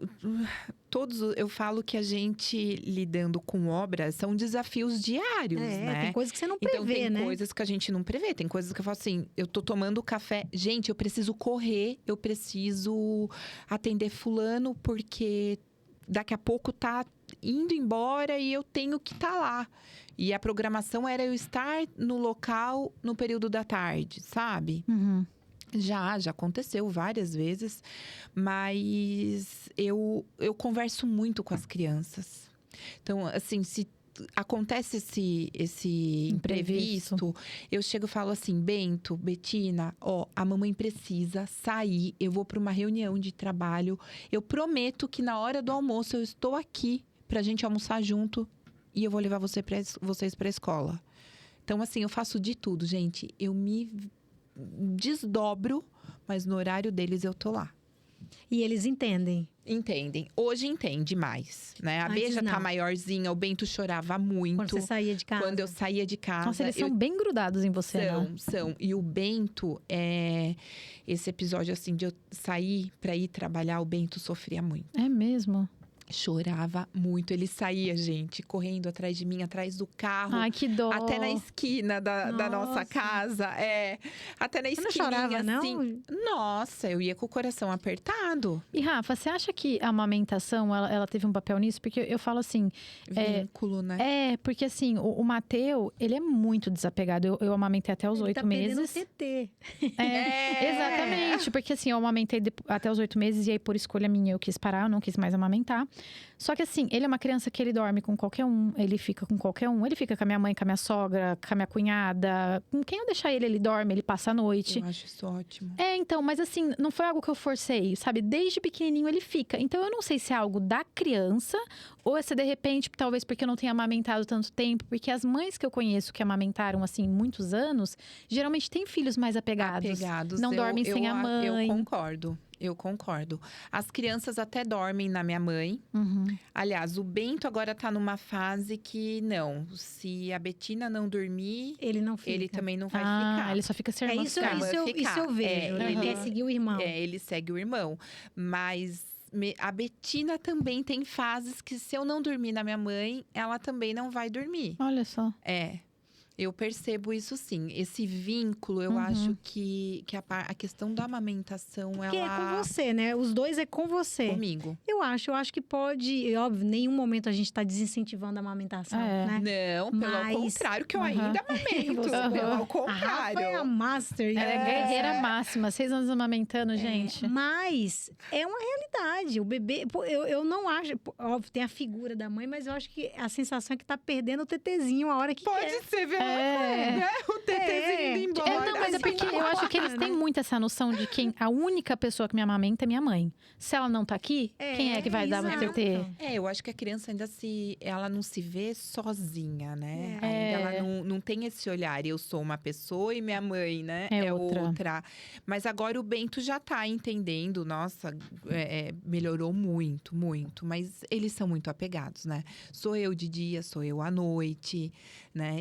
falo que a gente lidando com obras são desafios diários, né? Tem coisas que você não prevê, então, tem né? coisas que a gente não prevê. Tem coisas que eu falo assim, eu tô tomando café. Gente, eu preciso correr, eu preciso atender fulano, porque daqui a pouco tá indo embora e eu tenho que estar lá. E a programação era eu estar no local no período da tarde, sabe? Já aconteceu várias vezes, mas eu converso muito com as crianças. Então, assim, se acontece esse imprevisto, eu chego e falo assim, Bento, Betina, a mamãe precisa sair, eu vou para uma reunião de trabalho, eu prometo que na hora do almoço eu estou aqui pra gente almoçar junto e eu vou levar vocês pra escola. Então, assim, eu faço de tudo, gente. Eu me desdobro, mas no horário deles eu tô lá. E eles entendem. Entendem. Hoje entende mais, né? A Bê já tá maiorzinha, o Bento chorava muito. Quando você saía de casa. Quando eu saía de casa. Nossa, eles são bem grudados em você, né? São. E o Bento, esse episódio assim, de eu sair pra ir trabalhar, o Bento sofria muito. É mesmo? Chorava muito. Ele saía, gente, correndo atrás de mim, atrás do carro. Ai, que dó. Até na esquina da nossa casa. Até na esquina. Você não chorava, assim. Nossa, eu ia com o coração apertado. E Rafa, você acha que a amamentação, ela teve um papel nisso? Porque eu falo assim… Vínculo, né? Porque assim, o Matheus, ele é muito desapegado. Eu amamentei até os 8 meses. TT. Exatamente. Porque assim, eu amamentei até os 8 meses. E aí, por escolha minha, eu quis parar. Eu não quis mais amamentar. Só que assim, ele é uma criança que ele dorme com qualquer um. Ele fica com qualquer um. Ele fica com a minha mãe, com a minha sogra, com a minha cunhada. Com quem eu deixar ele dorme. Ele passa a noite. Eu acho isso ótimo. Então, mas assim, não foi algo que eu forcei, sabe? Desde pequenininho ele fica. Então, eu não sei se é algo da criança ou se de repente, talvez porque eu não tenha amamentado tanto tempo. Porque as mães que eu conheço que amamentaram, assim, muitos anos, geralmente têm filhos mais apegados. Não dormem sem a mãe. Eu concordo. As crianças até dormem na minha mãe. Aliás, o Bento agora tá numa fase que não. Se a Betina não dormir, ele não fica. Ele também não vai ficar. Ele só fica se a irmã isso eu vejo. Ele quer seguir o irmão. Ele segue o irmão. Mas a Betina também tem fases que se eu não dormir na minha mãe, ela também não vai dormir. Olha só. Eu percebo isso sim. Esse vínculo, eu acho que a questão da amamentação, ela… Que é com você, né? Os dois é com você. Comigo. Eu acho que pode… Óbvio, em nenhum momento a gente tá desincentivando a amamentação, né? Não, pelo contrário, que eu ainda amamento. Pelo contrário. A Rafa é a master. Ela é guerreira máxima. 6 anos amamentando, gente. Mas é uma realidade. O bebê… Eu não acho… Óbvio, tem a figura da mãe, mas eu acho que a sensação é que tá perdendo o tetezinho a hora que Pode quer. ser verdade. O tetezinho indo embora. Não, mas é porque eu acho que eles têm muito essa noção de que a única pessoa que me amamenta é minha mãe. Se ela não tá aqui, quem é que vai dar o TT? Eu acho que a criança ainda ela não se vê sozinha, né? Ainda ela não tem esse olhar. Eu sou uma pessoa e minha mãe, né? É outra. Mas agora o Bento já tá entendendo. Nossa, melhorou muito, muito. Mas eles são muito apegados, né? Sou eu de dia, sou eu à noite, né?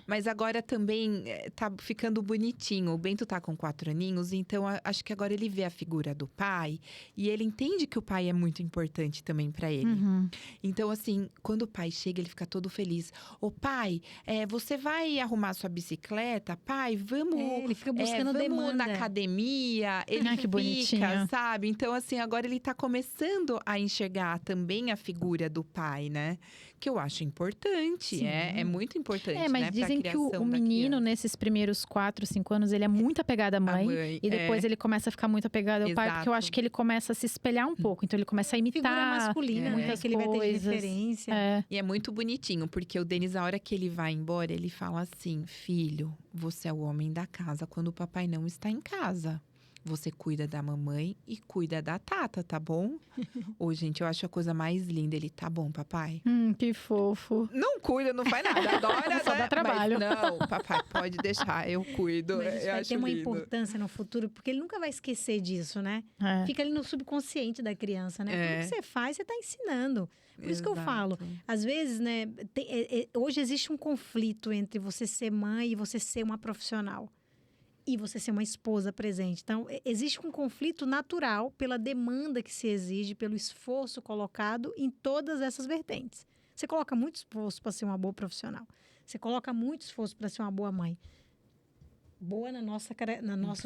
Mas agora também tá ficando bonitinho. O Bento tá com 4 aninhos, então acho que agora ele vê a figura do pai e ele entende que o pai é muito importante também para ele. Então, assim, quando o pai chega, ele fica todo feliz. Ô, pai, você vai arrumar sua bicicleta? Pai, vamos. Ele fica buscando vamos demanda. na academia. Ele que fica, bonitinho. sabe? Então, assim, agora ele tá começando a enxergar também a figura do pai, né? Que eu acho importante. É muito importante. Mas né, dizem que o menino, nesses primeiros 4, 5 anos, ele é muito apegado à mãe. E depois ele começa a ficar muito apegado ao pai, porque eu acho que ele começa a se espelhar um pouco. Então ele começa a imitar figura masculina, muitas que ele vai ter de coisas. referência. E é muito bonitinho, porque o Denis, a hora que ele vai embora, ele fala assim: filho, você é o homem da casa quando o papai não está em casa. Você cuida da mamãe e cuida da Tata, tá bom? Ô, gente, eu acho a coisa mais linda. Ele, tá bom, papai? Que fofo. Não cuida, não faz nada. Adora, Só dá trabalho. Mas não, papai, pode deixar, eu cuido. Mas isso eu vai acho ter uma lindo. importância no futuro, porque ele nunca vai esquecer disso, né? Fica ali no subconsciente da criança, né? Tudo que você faz, você tá ensinando. Por isso que eu falo, às vezes, né? Hoje existe um conflito entre você ser mãe e você ser uma profissional. E você ser uma esposa presente. Então, existe um conflito natural pela demanda que se exige, pelo esforço colocado em todas essas vertentes. Você coloca muito esforço para ser uma boa profissional. Você coloca muito esforço para ser uma boa mãe. Boa no nosso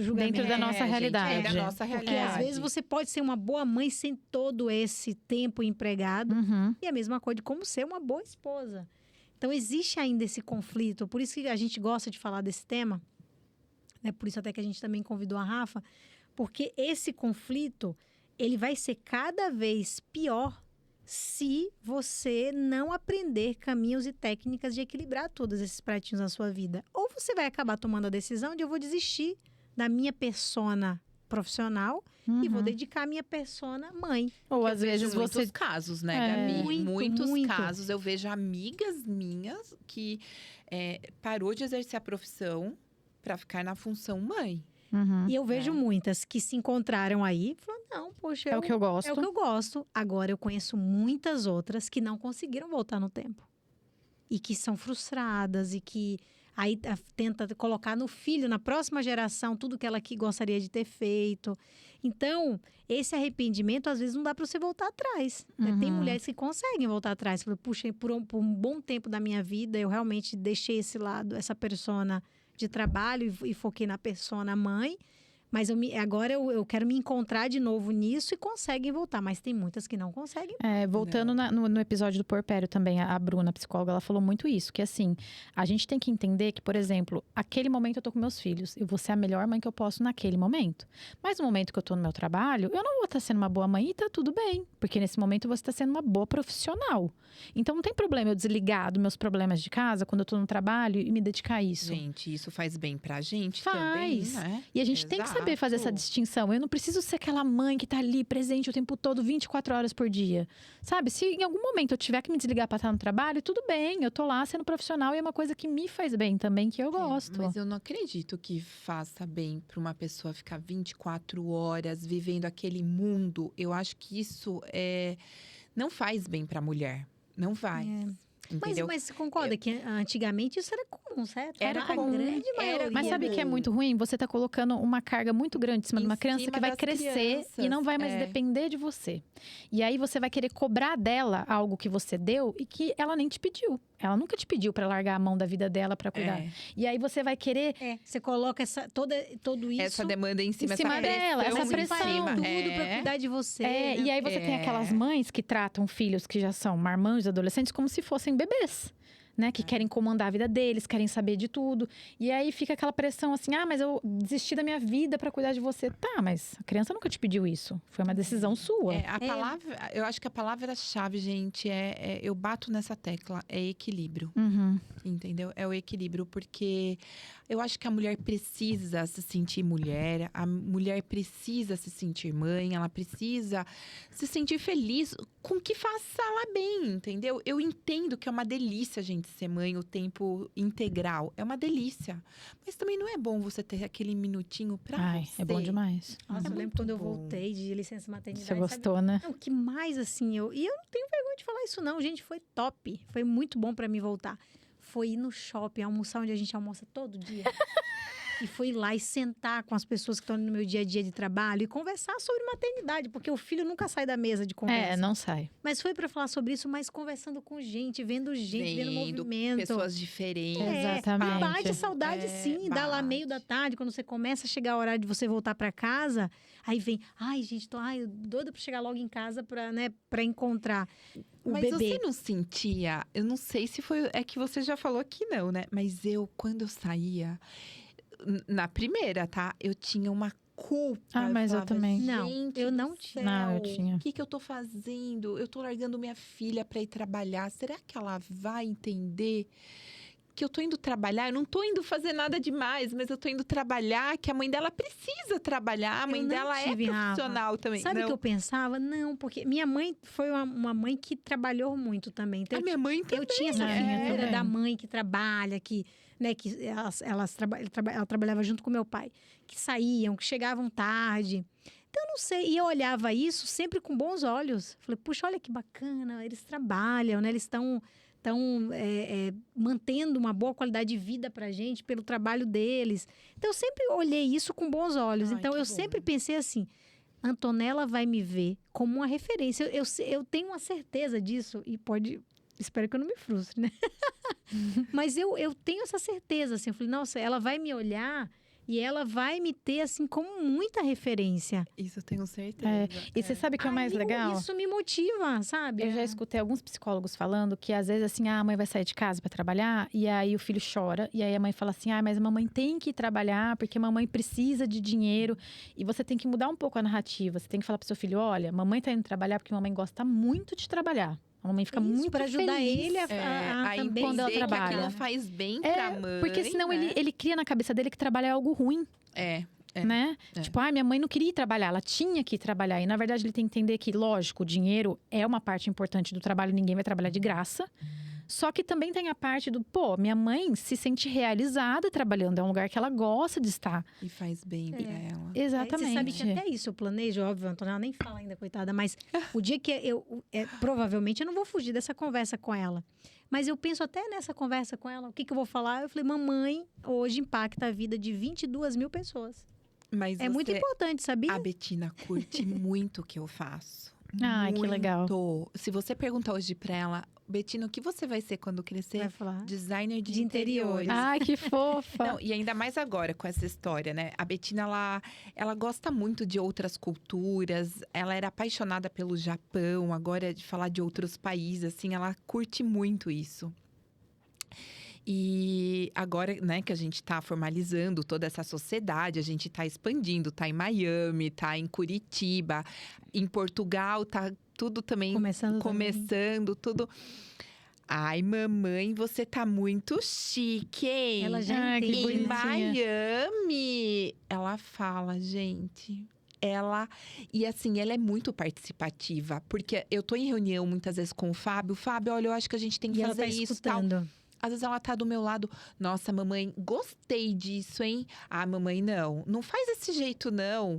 julgamento. Dentro da nossa realidade. Da nossa realidade. Porque às vezes você pode ser uma boa mãe sem todo esse tempo empregado. E a mesma coisa de como ser uma boa esposa. Então, existe ainda esse conflito. Por isso que a gente gosta de falar desse tema. É por isso até que a gente também convidou a Rafa, porque esse conflito, ele vai ser cada vez pior se você não aprender caminhos e técnicas de equilibrar todos esses pratinhos na sua vida. Ou você vai acabar tomando a decisão de eu vou desistir da minha persona profissional e vou dedicar a minha persona mãe. Ou às vezes você... Muitos casos, né, Gabi? Muitos muito. casos. Eu vejo amigas minhas que parou de exercer a profissão para ficar na função mãe. E eu vejo muitas que se encontraram aí e falaram, não, poxa, É o que eu gosto. É o que eu gosto. Agora, eu conheço muitas outras que não conseguiram voltar no tempo. E que são frustradas e que aí tenta colocar no filho, na próxima geração, tudo que ela que gostaria de ter feito. Então, esse arrependimento, às vezes, não dá para você voltar atrás. Né? Tem mulheres que conseguem voltar atrás. Falam, puxa, por um bom tempo da minha vida, eu realmente deixei esse lado, essa persona de trabalho e foquei na persona mãe, mas agora eu quero me encontrar de novo nisso e conseguem voltar, mas tem muitas que não conseguem. Voltando no episódio do Porpério também, a Bruna, a psicóloga, ela falou muito isso, que assim, a gente tem que entender que, por exemplo, aquele momento eu tô com meus filhos, eu vou ser a melhor mãe que eu posso naquele momento. Mas no momento que eu tô no meu trabalho, eu não vou estar sendo uma boa mãe e tá tudo bem, porque nesse momento você tá sendo uma boa profissional. Então não tem problema eu desligar dos meus problemas de casa quando eu tô no trabalho e me dedicar a isso. Gente, isso faz bem pra gente faz. também, né? E a gente tem que saber fazer essa distinção. Eu não preciso ser aquela mãe que tá ali presente o tempo todo, 24 horas por dia. Sabe? Se em algum momento eu tiver que me desligar pra estar no trabalho, tudo bem. Eu tô lá sendo profissional e é uma coisa que me faz bem também, que eu gosto. Mas eu não acredito que faça bem pra uma pessoa ficar 24 horas vivendo aquele mundo. Eu acho que isso não faz bem pra mulher. Não faz. Mas você concorda que antigamente isso era comum, certo? Era a comum. grande maioria. Mas sabe que é muito ruim? Você tá colocando uma carga muito grande em cima de uma criança que vai crescer e não vai mais depender de você. E aí você vai querer cobrar dela algo que você deu e que ela nem te pediu. Ela nunca te pediu pra largar a mão da vida dela pra cuidar. E aí você vai querer... Você coloca todo isso... Essa demanda em cima dela, essa pressão. Tudo pra cuidar de você. E aí você tem aquelas mães que tratam filhos que já são marmãs, adolescentes, como se fossem bebês. né? Que querem comandar a vida deles, querem saber de tudo. E aí fica aquela pressão assim, mas eu desisti da minha vida pra cuidar de você. Tá, mas a criança nunca te pediu isso. Foi uma decisão sua. Palavra, eu acho que a palavra-chave, gente, eu bato nessa tecla, é equilíbrio. Uhum. Entendeu? É o equilíbrio, porque eu acho que a mulher precisa se sentir mulher, a mulher precisa se sentir mãe, ela precisa se sentir feliz com o que faça ela bem, entendeu? Eu entendo que é uma delícia a gente ser mãe o tempo integral, é uma delícia. Mas também não é bom você ter aquele minutinho pra você. É bom demais. Nossa, eu lembro quando eu voltei de licença maternidade. Você gostou, né? Não, o que mais, assim, e eu não tenho vergonha de falar isso não, gente, foi top. Foi muito bom pra mim voltar. Foi ir no shopping, almoçar onde a gente almoça todo dia. E foi lá e sentar com as pessoas que estão no meu dia a dia de trabalho e conversar sobre maternidade, porque o filho nunca sai da mesa de conversa. Não sai. Mas foi para falar sobre isso, mas conversando com gente, vendo movimento. Pessoas diferentes. Exatamente. Bate saudade, sim. Dá lá meio da tarde, quando você começa a chegar a hora de você voltar para casa, aí vem, gente, tô doida para chegar logo em casa para encontrar o mas bebê. Você não sentia, eu não sei se foi, é que você já falou que não, né? Mas quando eu saía, na primeira, tá? Eu tinha uma culpa. Mas eu também. Não, eu não tinha. Não, eu tinha. O que eu tô fazendo? Eu tô largando minha filha pra ir trabalhar. Será que ela vai entender que eu tô indo trabalhar? Eu não tô indo fazer nada demais, mas eu tô indo trabalhar, que a mãe dela precisa trabalhar. A mãe dela é profissional também. Sabe o que eu pensava? Não, porque minha mãe foi uma mãe que trabalhou muito também. Então, a minha mãe também. Eu tinha essa figura da mãe que trabalha, que ela trabalhava junto com meu pai, que saíam, que chegavam tarde. Então, eu não sei. E eu olhava isso sempre com bons olhos. Falei, puxa, olha que bacana, eles trabalham, né? Eles estão mantendo uma boa qualidade de vida pra gente pelo trabalho deles. Então, eu sempre olhei isso com bons olhos. Então, eu sempre pensei assim, Antonella vai me ver como uma referência. Eu tenho uma certeza disso e espero que eu não me frustre, né? Mas eu tenho essa certeza, assim. Eu falei, nossa, ela vai me olhar e ela vai me ter, assim, como muita referência. Isso eu tenho certeza. E você sabe o que é o mais legal? Isso me motiva, sabe? Eu já escutei alguns psicólogos falando que, às vezes, assim, a mãe vai sair de casa para trabalhar e aí o filho chora. E aí a mãe fala assim, mas a mamãe tem que ir trabalhar porque a mamãe precisa de dinheiro. E você tem que mudar um pouco a narrativa. Você tem que falar pro seu filho, olha, mamãe tá indo trabalhar porque a mamãe gosta muito de trabalhar. A mamãe fica muito para ajudar feliz, ele a também quando ela trabalha. Que aquilo faz bem pra mãe. Porque senão ele cria na cabeça dele que trabalhar é algo ruim. Né? Tipo, minha mãe não queria ir trabalhar, ela tinha que ir trabalhar. E na verdade ele tem que entender que, lógico, o dinheiro é uma parte importante do trabalho, ninguém vai trabalhar de graça. Só que também tem a parte do, minha mãe se sente realizada trabalhando, é um lugar que ela gosta de estar. E faz bem pra ela. Exatamente. Você sabe que até isso eu planejo, óbvio, a Antonella nem fala ainda, coitada, mas o dia que provavelmente eu não vou fugir dessa conversa com ela. Mas eu penso até nessa conversa com ela, o que eu vou falar? Eu falei, mamãe hoje impacta a vida de 22 mil pessoas. Mas muito importante, sabia? A Betina curte muito o que eu faço. Que legal. Se você perguntar hoje pra ela, Betina, o que você vai ser quando crescer? Vai falar. Designer de interiores. Ai, que fofa. Não, e ainda mais agora com essa história, né? A Betina, ela gosta muito de outras culturas. Ela era apaixonada pelo Japão, agora de falar de outros países, assim, ela curte muito isso. E agora, né, que a gente tá formalizando toda essa sociedade, a gente tá expandindo, tá em Miami, tá em Curitiba, em Portugal, tá tudo também começando tudo. Ai, mamãe, você tá muito chique, hein? Ela já entende. Em Miami, ela fala, gente. E assim, ela é muito participativa, porque eu tô em reunião muitas vezes com o Fábio. Fábio, olha, eu acho que a gente tem que fazer isso, tal. Às vezes ela tá do meu lado. Nossa, mamãe, gostei disso, hein? Mamãe, não faz desse jeito, não.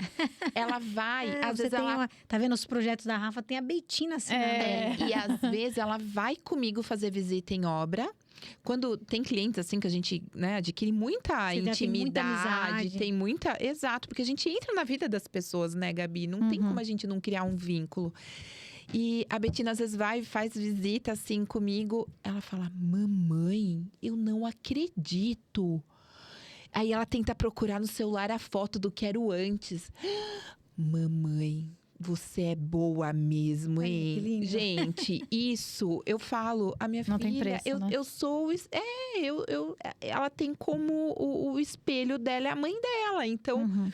Ela vai, às vezes ela... Tá vendo os projetos da Rafa? Tem a Betina assinando. E às vezes ela vai comigo fazer visita em obra. Quando tem clientes, assim, que a gente, né, adquire muita intimidade. Tem muita... Exato, porque a gente entra na vida das pessoas, né, Gabi? Não tem como a gente não criar um vínculo. E a Betina às vezes vai e faz visita assim comigo. Ela fala, mamãe, eu não acredito. Aí ela tenta procurar no celular a foto do que era o antes. Mamãe, você é boa mesmo, Ai, hein? que lindo. Gente, isso, eu falo, a minha Não filha, tem preço, né? eu sou, ela tem como o espelho dela é a mãe dela, então Uhum.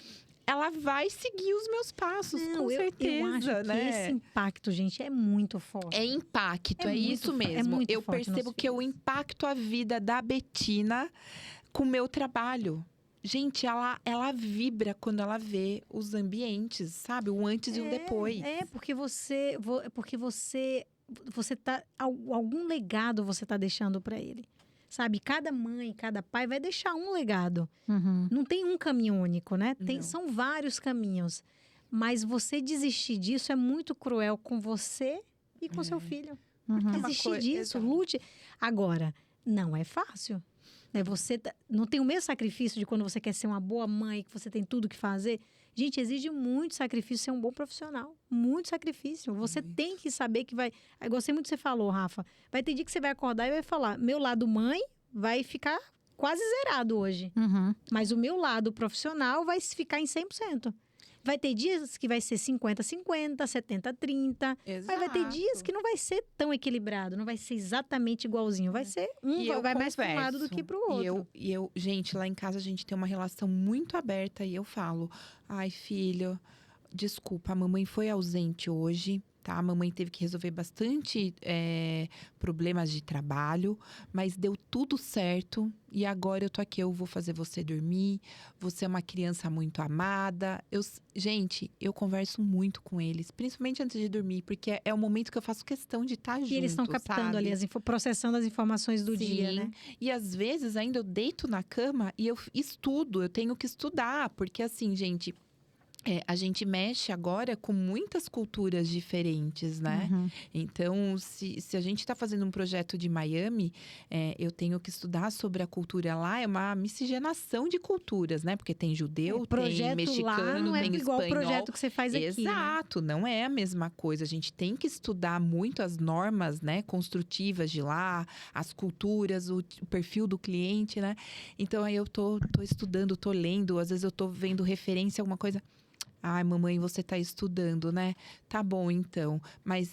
ela vai seguir os meus passos, Não, com certeza, eu acho que né? esse impacto, gente, é muito forte. É impacto, É é muito isso fo- é mesmo. muito Eu forte nos percebo que eu filhos. impacto a vida da Betina com o meu trabalho. Gente, ela vibra quando ela vê os ambientes, sabe? O antes e o depois. Porque você tá algum legado você tá deixando para ele. Sabe? Cada mãe, cada pai vai deixar um legado. Uhum. Não tem um caminho único, né? Não. São vários caminhos. Mas você desistir disso é muito cruel com você e com seu filho. Uhum. uma Desistir coi- disso, exato. lute. Agora, não é fácil. Né? Não tem o mesmo sacrifício de quando você quer ser uma boa mãe, que você tem tudo que fazer. Gente, exige muito sacrifício ser um bom profissional. Muito sacrifício. Você tem que saber que vai. Eu gostei muito do que você falou, Rafa. Vai ter dia que você vai acordar e vai falar: meu lado mãe vai ficar quase zerado hoje. Uhum. Mas o meu lado profissional vai ficar em 100%. Vai ter dias que vai ser 50-50, 70-30. Mas vai ter dias que não vai ser tão equilibrado, não vai ser exatamente igualzinho. Vai ser E eu vai mais para um lado do converso. que para o outro. Gente, lá em casa a gente tem uma relação muito aberta e eu falo: ai, filho, desculpa, a mamãe foi ausente hoje, tá? A mamãe teve que resolver bastante problemas de trabalho, mas deu tudo certo e agora eu tô aqui, eu vou fazer você dormir. Você é uma criança muito amada. Gente, eu converso muito com eles, principalmente antes de dormir, porque é o momento que eu faço questão de estar junto, E eles estão captando sabe? ali, processando as informações do Sim. dia, né? E às vezes ainda eu deito na cama e eu estudo, eu tenho que estudar, porque assim, gente, a gente mexe agora com muitas culturas diferentes, né? Uhum. Então, se a gente está fazendo um projeto de Miami, eu tenho que estudar sobre a cultura lá. É uma miscigenação de culturas, né? Porque tem judeu, tem Projeto mexicano, lá não é tem igual o espanhol. projeto que você faz aqui, né? Exato, não é a mesma coisa. A gente tem que estudar muito as normas, né, construtivas de lá, as culturas, o perfil do cliente, né? Então aí eu tô estudando, tô lendo, às vezes eu tô vendo referência a alguma coisa. Ai, mamãe, você tá estudando, né? Tá bom, então. Mas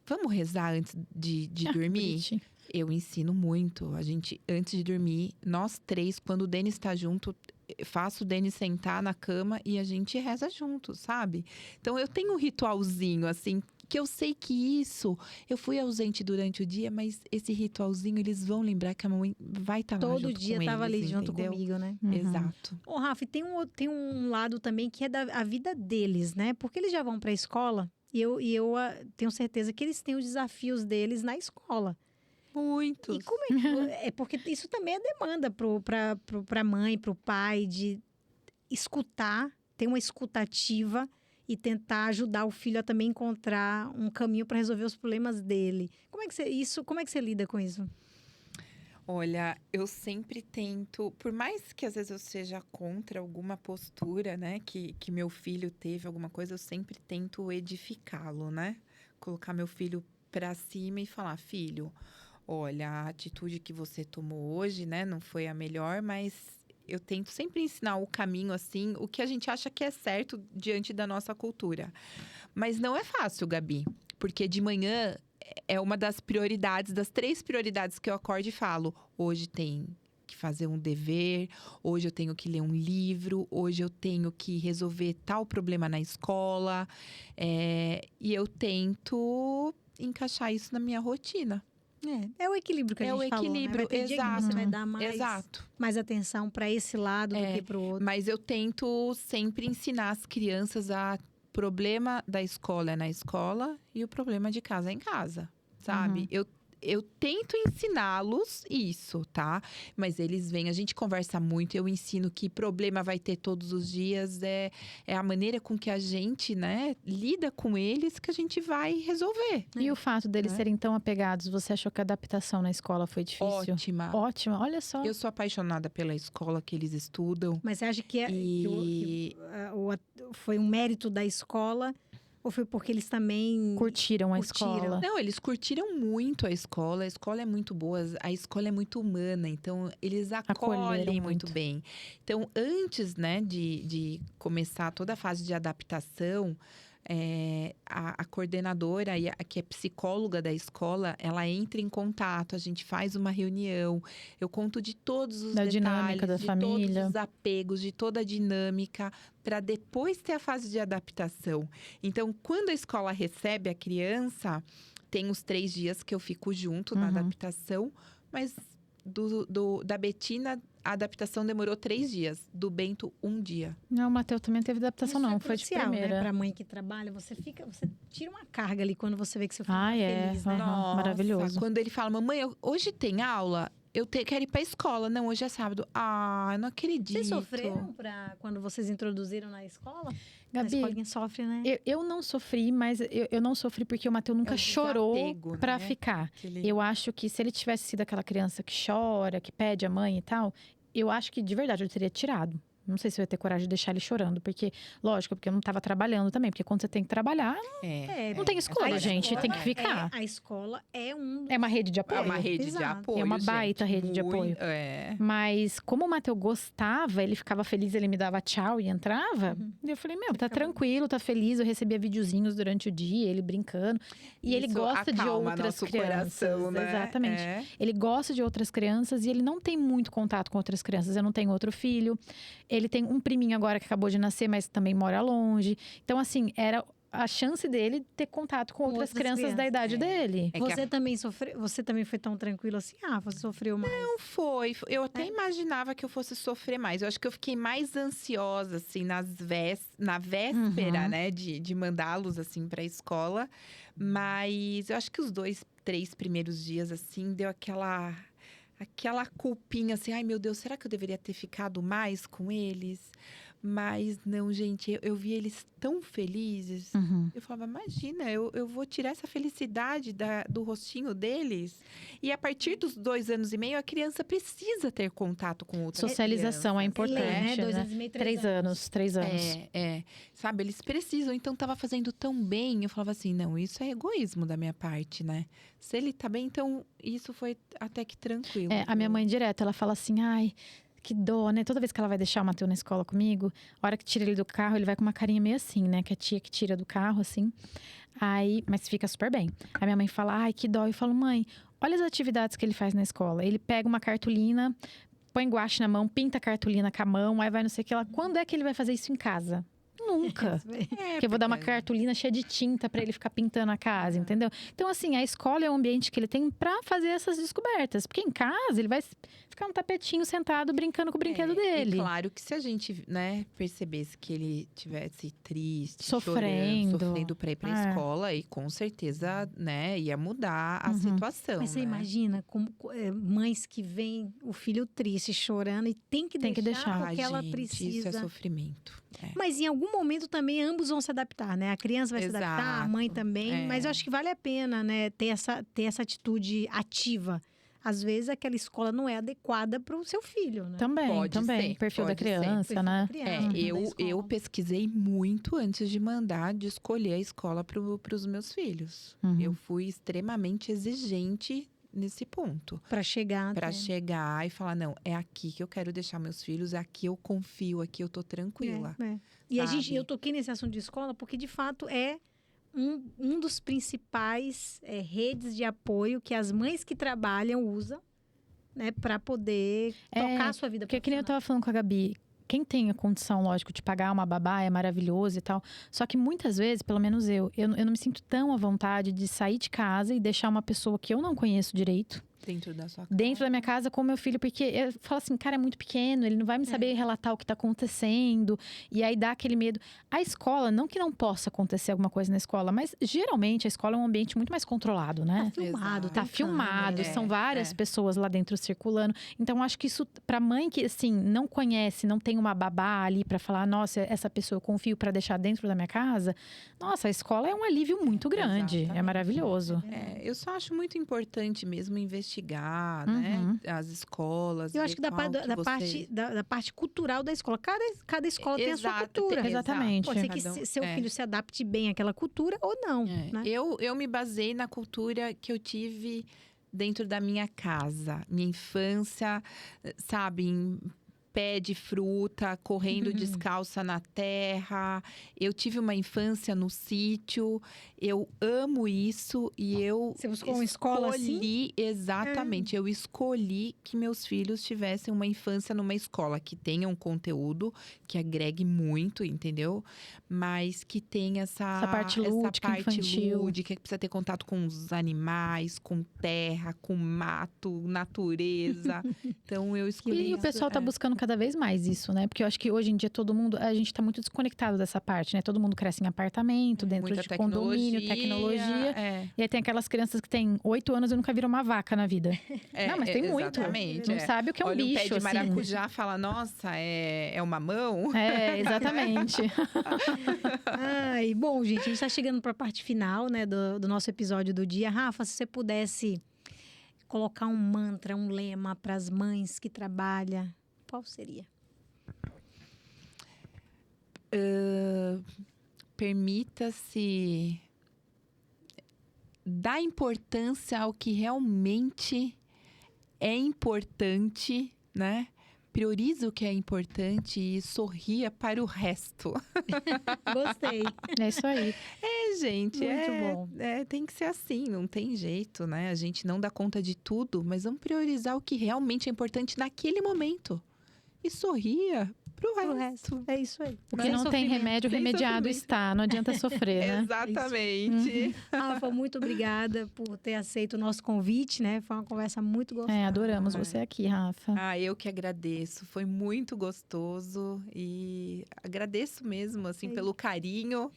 vamos rezar antes de dormir? Bonitinho. Eu ensino muito. A gente, antes de dormir, nós três, quando o Denis está junto, faço o Denis sentar na cama e a gente reza junto, sabe? Então, eu tenho um ritualzinho, assim, que eu sei que isso... Eu fui ausente durante o dia, mas esse ritualzinho, eles vão lembrar que a mamãe vai estar lá Todo junto dia com tava eles, ali junto entendeu? comigo, né? Uhum. Exato. Ô, Rafa, e tem um lado também que é a vida deles, né? Porque eles já vão para a escola e eu tenho certeza que eles têm os desafios deles na escola. Muitos. E como é porque isso também é demanda para mãe, para o pai, de escutar, ter uma escutativa e tentar ajudar o filho a também encontrar um caminho para resolver os problemas dele. Como é que você lida com isso? Olha, eu sempre tento, por mais que às vezes eu seja contra alguma postura, né, que meu filho teve, alguma coisa, eu sempre tento edificá-lo, né? Colocar meu filho pra cima e falar: filho, olha, a atitude que você tomou hoje, né, não foi a melhor, mas eu tento sempre ensinar o caminho, assim, o que a gente acha que é certo diante da nossa cultura. Mas não é fácil, Gabi, porque de manhã é uma das prioridades, das 3 prioridades que eu acordo e falo: hoje tem que fazer um dever, hoje eu tenho que ler um livro, hoje eu tenho que resolver tal problema na escola. E eu tento encaixar isso na minha rotina. É o equilíbrio que a gente falou, né? Vai ter dia que você vai dar mais atenção para esse lado do que para o outro. Mas eu tento sempre ensinar as crianças a problema da escola é na escola e o problema de casa é em casa, sabe? Eu tento ensiná-los isso, tá? Mas eles vêm, a gente conversa muito, eu ensino que problema vai ter todos os dias, é a maneira com que a gente, né, lida com eles que a gente vai resolver. E o fato deles serem tão apegados, você achou que a adaptação na escola foi difícil? Ótima. Ótima, olha só. Eu sou apaixonada pela escola que eles estudam. Mas você acha que foi um mérito da escola ou foi porque eles também Curtiram a escola? Não, eles curtiram muito a escola é muito boa, a escola é muito humana, então eles acolhem muito bem. Então, antes, né, de começar toda a fase de adaptação, a coordenadora, que é psicóloga da escola, ela entra em contato, a gente faz uma reunião, eu conto de todos os detalhes, dinâmica da de família. todos os apegos, de toda a dinâmica, para depois ter a fase de adaptação. Então, quando a escola recebe a criança, tem os 3 dias que eu fico junto na adaptação, mas da Betina, a adaptação demorou 3 dias. Do Bento, 1 dia. Não, o Matheus também teve adaptação, não. Foi de primeira. Né? Pra mãe que trabalha, você tira uma carga ali quando você vê que seu filho tá é. feliz, né? Nossa, Maravilhoso. Quando ele fala, mamãe, hoje tem aula? Eu quero ir pra escola. Não, hoje é sábado. Ah, eu não acredito. Vocês sofreram quando vocês introduziram na escola? Gabi, a escolinha sofre, né? Eu não sofri, mas eu não sofri porque o Matheus nunca chorou desapego, pra né? ficar. Eu acho que se ele tivesse sido aquela criança que chora, que pede a mãe e tal, eu acho que de verdade eu teria tirado. Não sei se eu ia ter coragem de deixar ele chorando, porque, lógico, porque eu não estava trabalhando também. Porque quando você tem que trabalhar, não tem escolha, gente. Tem que ficar. A escola é É uma rede de apoio. É uma rede de apoio, É uma baita rede de apoio. Mas como o Matheus gostava, ele ficava feliz, ele me dava tchau e entrava. Eu falei, tá tranquilo, tá feliz. Eu recebia videozinhos durante o dia, ele brincando. E ele gosta de outras crianças. Coração, né? Exatamente. Ele gosta de outras crianças e ele não tem muito contato com outras crianças. Eu não tenho outro filho. Ele tem um priminho agora que acabou de nascer, mas também mora longe. Então, assim, era a chance dele ter contato com outras crianças da idade dele. Você também foi tão tranquilo assim? Você sofreu mais? Não foi. Eu até imaginava que eu fosse sofrer mais. Eu acho que eu fiquei mais ansiosa, assim, na véspera, né? De mandá-los, assim, pra escola. Mas eu acho que os 2, 3 primeiros dias, assim, deu aquela culpinha, assim, ai meu Deus, será que eu deveria ter ficado mais com eles? Mas não, gente, eu vi eles tão felizes. Eu falava, imagina, eu vou tirar essa felicidade do rostinho deles. E a partir dos 2 anos e meio, a criança precisa ter contato com outras Socialização crianças. é importante, 2 né? anos e meio, 3 anos. 3 anos. Sabe, eles precisam. Então, tava fazendo tão bem. Eu falava assim, não, isso é egoísmo da minha parte, né? Se ele tá bem, então isso foi até que tranquilo. A minha mãe direto, ela fala assim, ai, que dó, né? Toda vez que ela vai deixar o Matheus na escola comigo, a hora que tira ele do carro, ele vai com uma carinha meio assim, né? Que a tia que tira do carro, assim. Aí, mas fica super bem. A minha mãe fala, ai, que dó. Eu falo, mãe, olha as atividades que ele faz na escola. Ele pega uma cartolina, põe guache na mão, pinta a cartolina com a mão, aí vai não sei o que lá. Quando é que ele vai fazer isso em casa? Nunca. Porque eu vou dar uma cartolina cheia de tinta pra ele ficar pintando a casa, entendeu? Então, assim, a escola é o ambiente que ele tem pra fazer essas descobertas. Porque em casa, ele vai ficar um tapetinho sentado brincando com o brinquedo dele. E claro que se a gente, né, percebesse que ele tivesse triste, sofrendo pra ir pra escola, e com certeza, né, ia mudar a situação. Mas você imagina como mães que veem o filho triste, chorando e tem que deixar porque ela precisa. Isso é sofrimento. Mas em algum momento também ambos vão se adaptar, né? A criança vai se adaptar, a mãe também. Mas eu acho que vale a pena, né, ter essa atitude ativa. Às vezes aquela escola não é adequada para o seu filho, né? Também. Perfil da criança, né? Eu pesquisei muito antes de mandar, de escolher a escola para os meus filhos. Eu fui extremamente exigente nesse ponto. Para chegar e falar, não, é aqui que eu quero deixar meus filhos, é aqui eu confio, aqui eu tô tranquila. E eu toquei nesse assunto de escola porque, de fato, é um dos principais redes de apoio que as mães que trabalham usam, né, para poder tocar a sua vida profissional. Porque que nem eu tava falando com a Gabi, quem tem a condição, lógico, de pagar uma babá é maravilhoso e tal. Só que muitas vezes, pelo menos eu não me sinto tão à vontade de sair de casa e deixar uma pessoa que eu não conheço direito dentro da sua casa. Dentro da minha casa com meu filho, porque eu falo assim, cara, é muito pequeno, ele não vai me saber relatar o que tá acontecendo. E aí dá aquele medo. A escola, não que não possa acontecer alguma coisa na escola, mas geralmente a escola é um ambiente muito mais controlado, né? Tá filmado, tá filmado, são várias pessoas lá dentro circulando. Então, acho que isso, pra mãe que, assim, não conhece, não tem uma babá ali pra falar, nossa, essa pessoa eu confio pra deixar dentro da minha casa. Nossa, a escola é um alívio muito grande. Exatamente. É maravilhoso. Eu só acho muito importante mesmo investigar, né? As escolas. Eu acho que da parte cultural da escola. Cada escola tem a sua cultura. Exatamente. Pode ser que seu filho se adapte bem àquela cultura ou não. Né? Eu me baseei na cultura que eu tive dentro da minha casa. Minha infância, sabe? pé de fruta, correndo descalça na terra. Eu tive uma infância no sítio. Eu amo isso e eu Você buscou uma escola assim? escolhi, exatamente, eu escolhi que meus filhos tivessem uma infância numa escola que tenha um conteúdo que agregue muito, entendeu? Mas que tenha essa parte lúdica, infantil. lúdica, que precisa ter contato com os animais, com terra, com mato, natureza. Então eu escolhi E o pessoal tá buscando cada vez mais isso, né? Porque eu acho que hoje em dia a gente tá muito desconectado dessa parte, né? Todo mundo cresce em apartamento, dentro muita de condomínio, tecnologia. E aí tem aquelas crianças que têm 8 anos e nunca viram uma vaca na vida. Não, mas tem muito. Exatamente. Não sabe o que é um Olha bicho, um pé de assim. maracujá, fala, nossa, é uma mão? É, exatamente. Ai, bom, gente, a gente tá chegando para a parte final, né, do nosso episódio do dia. Rafa, se você pudesse colocar um mantra, um lema para as mães que trabalham, qual seria? Permita-se dar importância ao que realmente é importante, né? Priorize o que é importante e sorria para o resto. Gostei. É isso aí. Muito Gente, bom. tem que ser assim, não tem jeito, né? A gente não dá conta de tudo, mas vamos priorizar o que realmente é importante naquele momento. E sorria pro resto. É isso aí. O que Sem não tem sofrimento. remédio, Sem remediado sofrimento. está. Não adianta sofrer, né? Exatamente. Rafa, muito obrigada por ter aceito o nosso convite, né? Foi uma conversa muito gostosa. Adoramos você aqui, Rafa. Eu que agradeço. Foi muito gostoso e agradeço mesmo, assim, pelo carinho.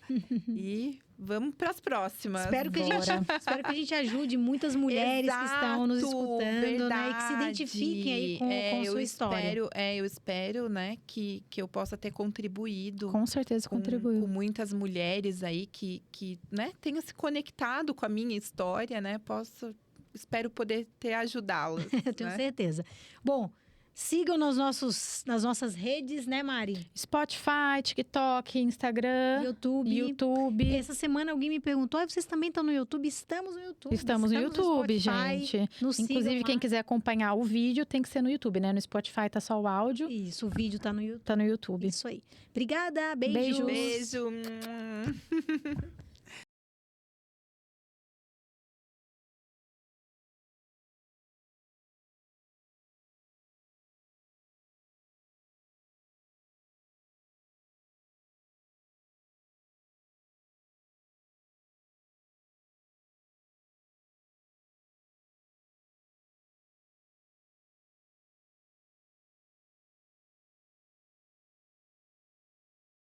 E vamos para as próximas. Espero que a gente ajude muitas mulheres que estão nos escutando, né? E que se identifiquem aí com sua história. Eu espero, né, que eu possa ter contribuído. Com certeza contribuiu. Com muitas mulheres aí que né, tenham se conectado com a minha história, né? Espero poder ter ajudá-las. Eu tenho né? certeza. Bom, sigam nas nossas redes, né, Mari? Spotify, TikTok, Instagram, YouTube. Essa semana alguém me perguntou, vocês também estão no YouTube? Estamos no YouTube. Estamos no YouTube, Spotify, gente. nos sigam Inclusive, lá. quem quiser acompanhar o vídeo tem que ser no YouTube, né? No Spotify tá só o áudio, Isso, o vídeo tá no YouTube. tá no YouTube. Isso aí. Obrigada, beijos. Beijo.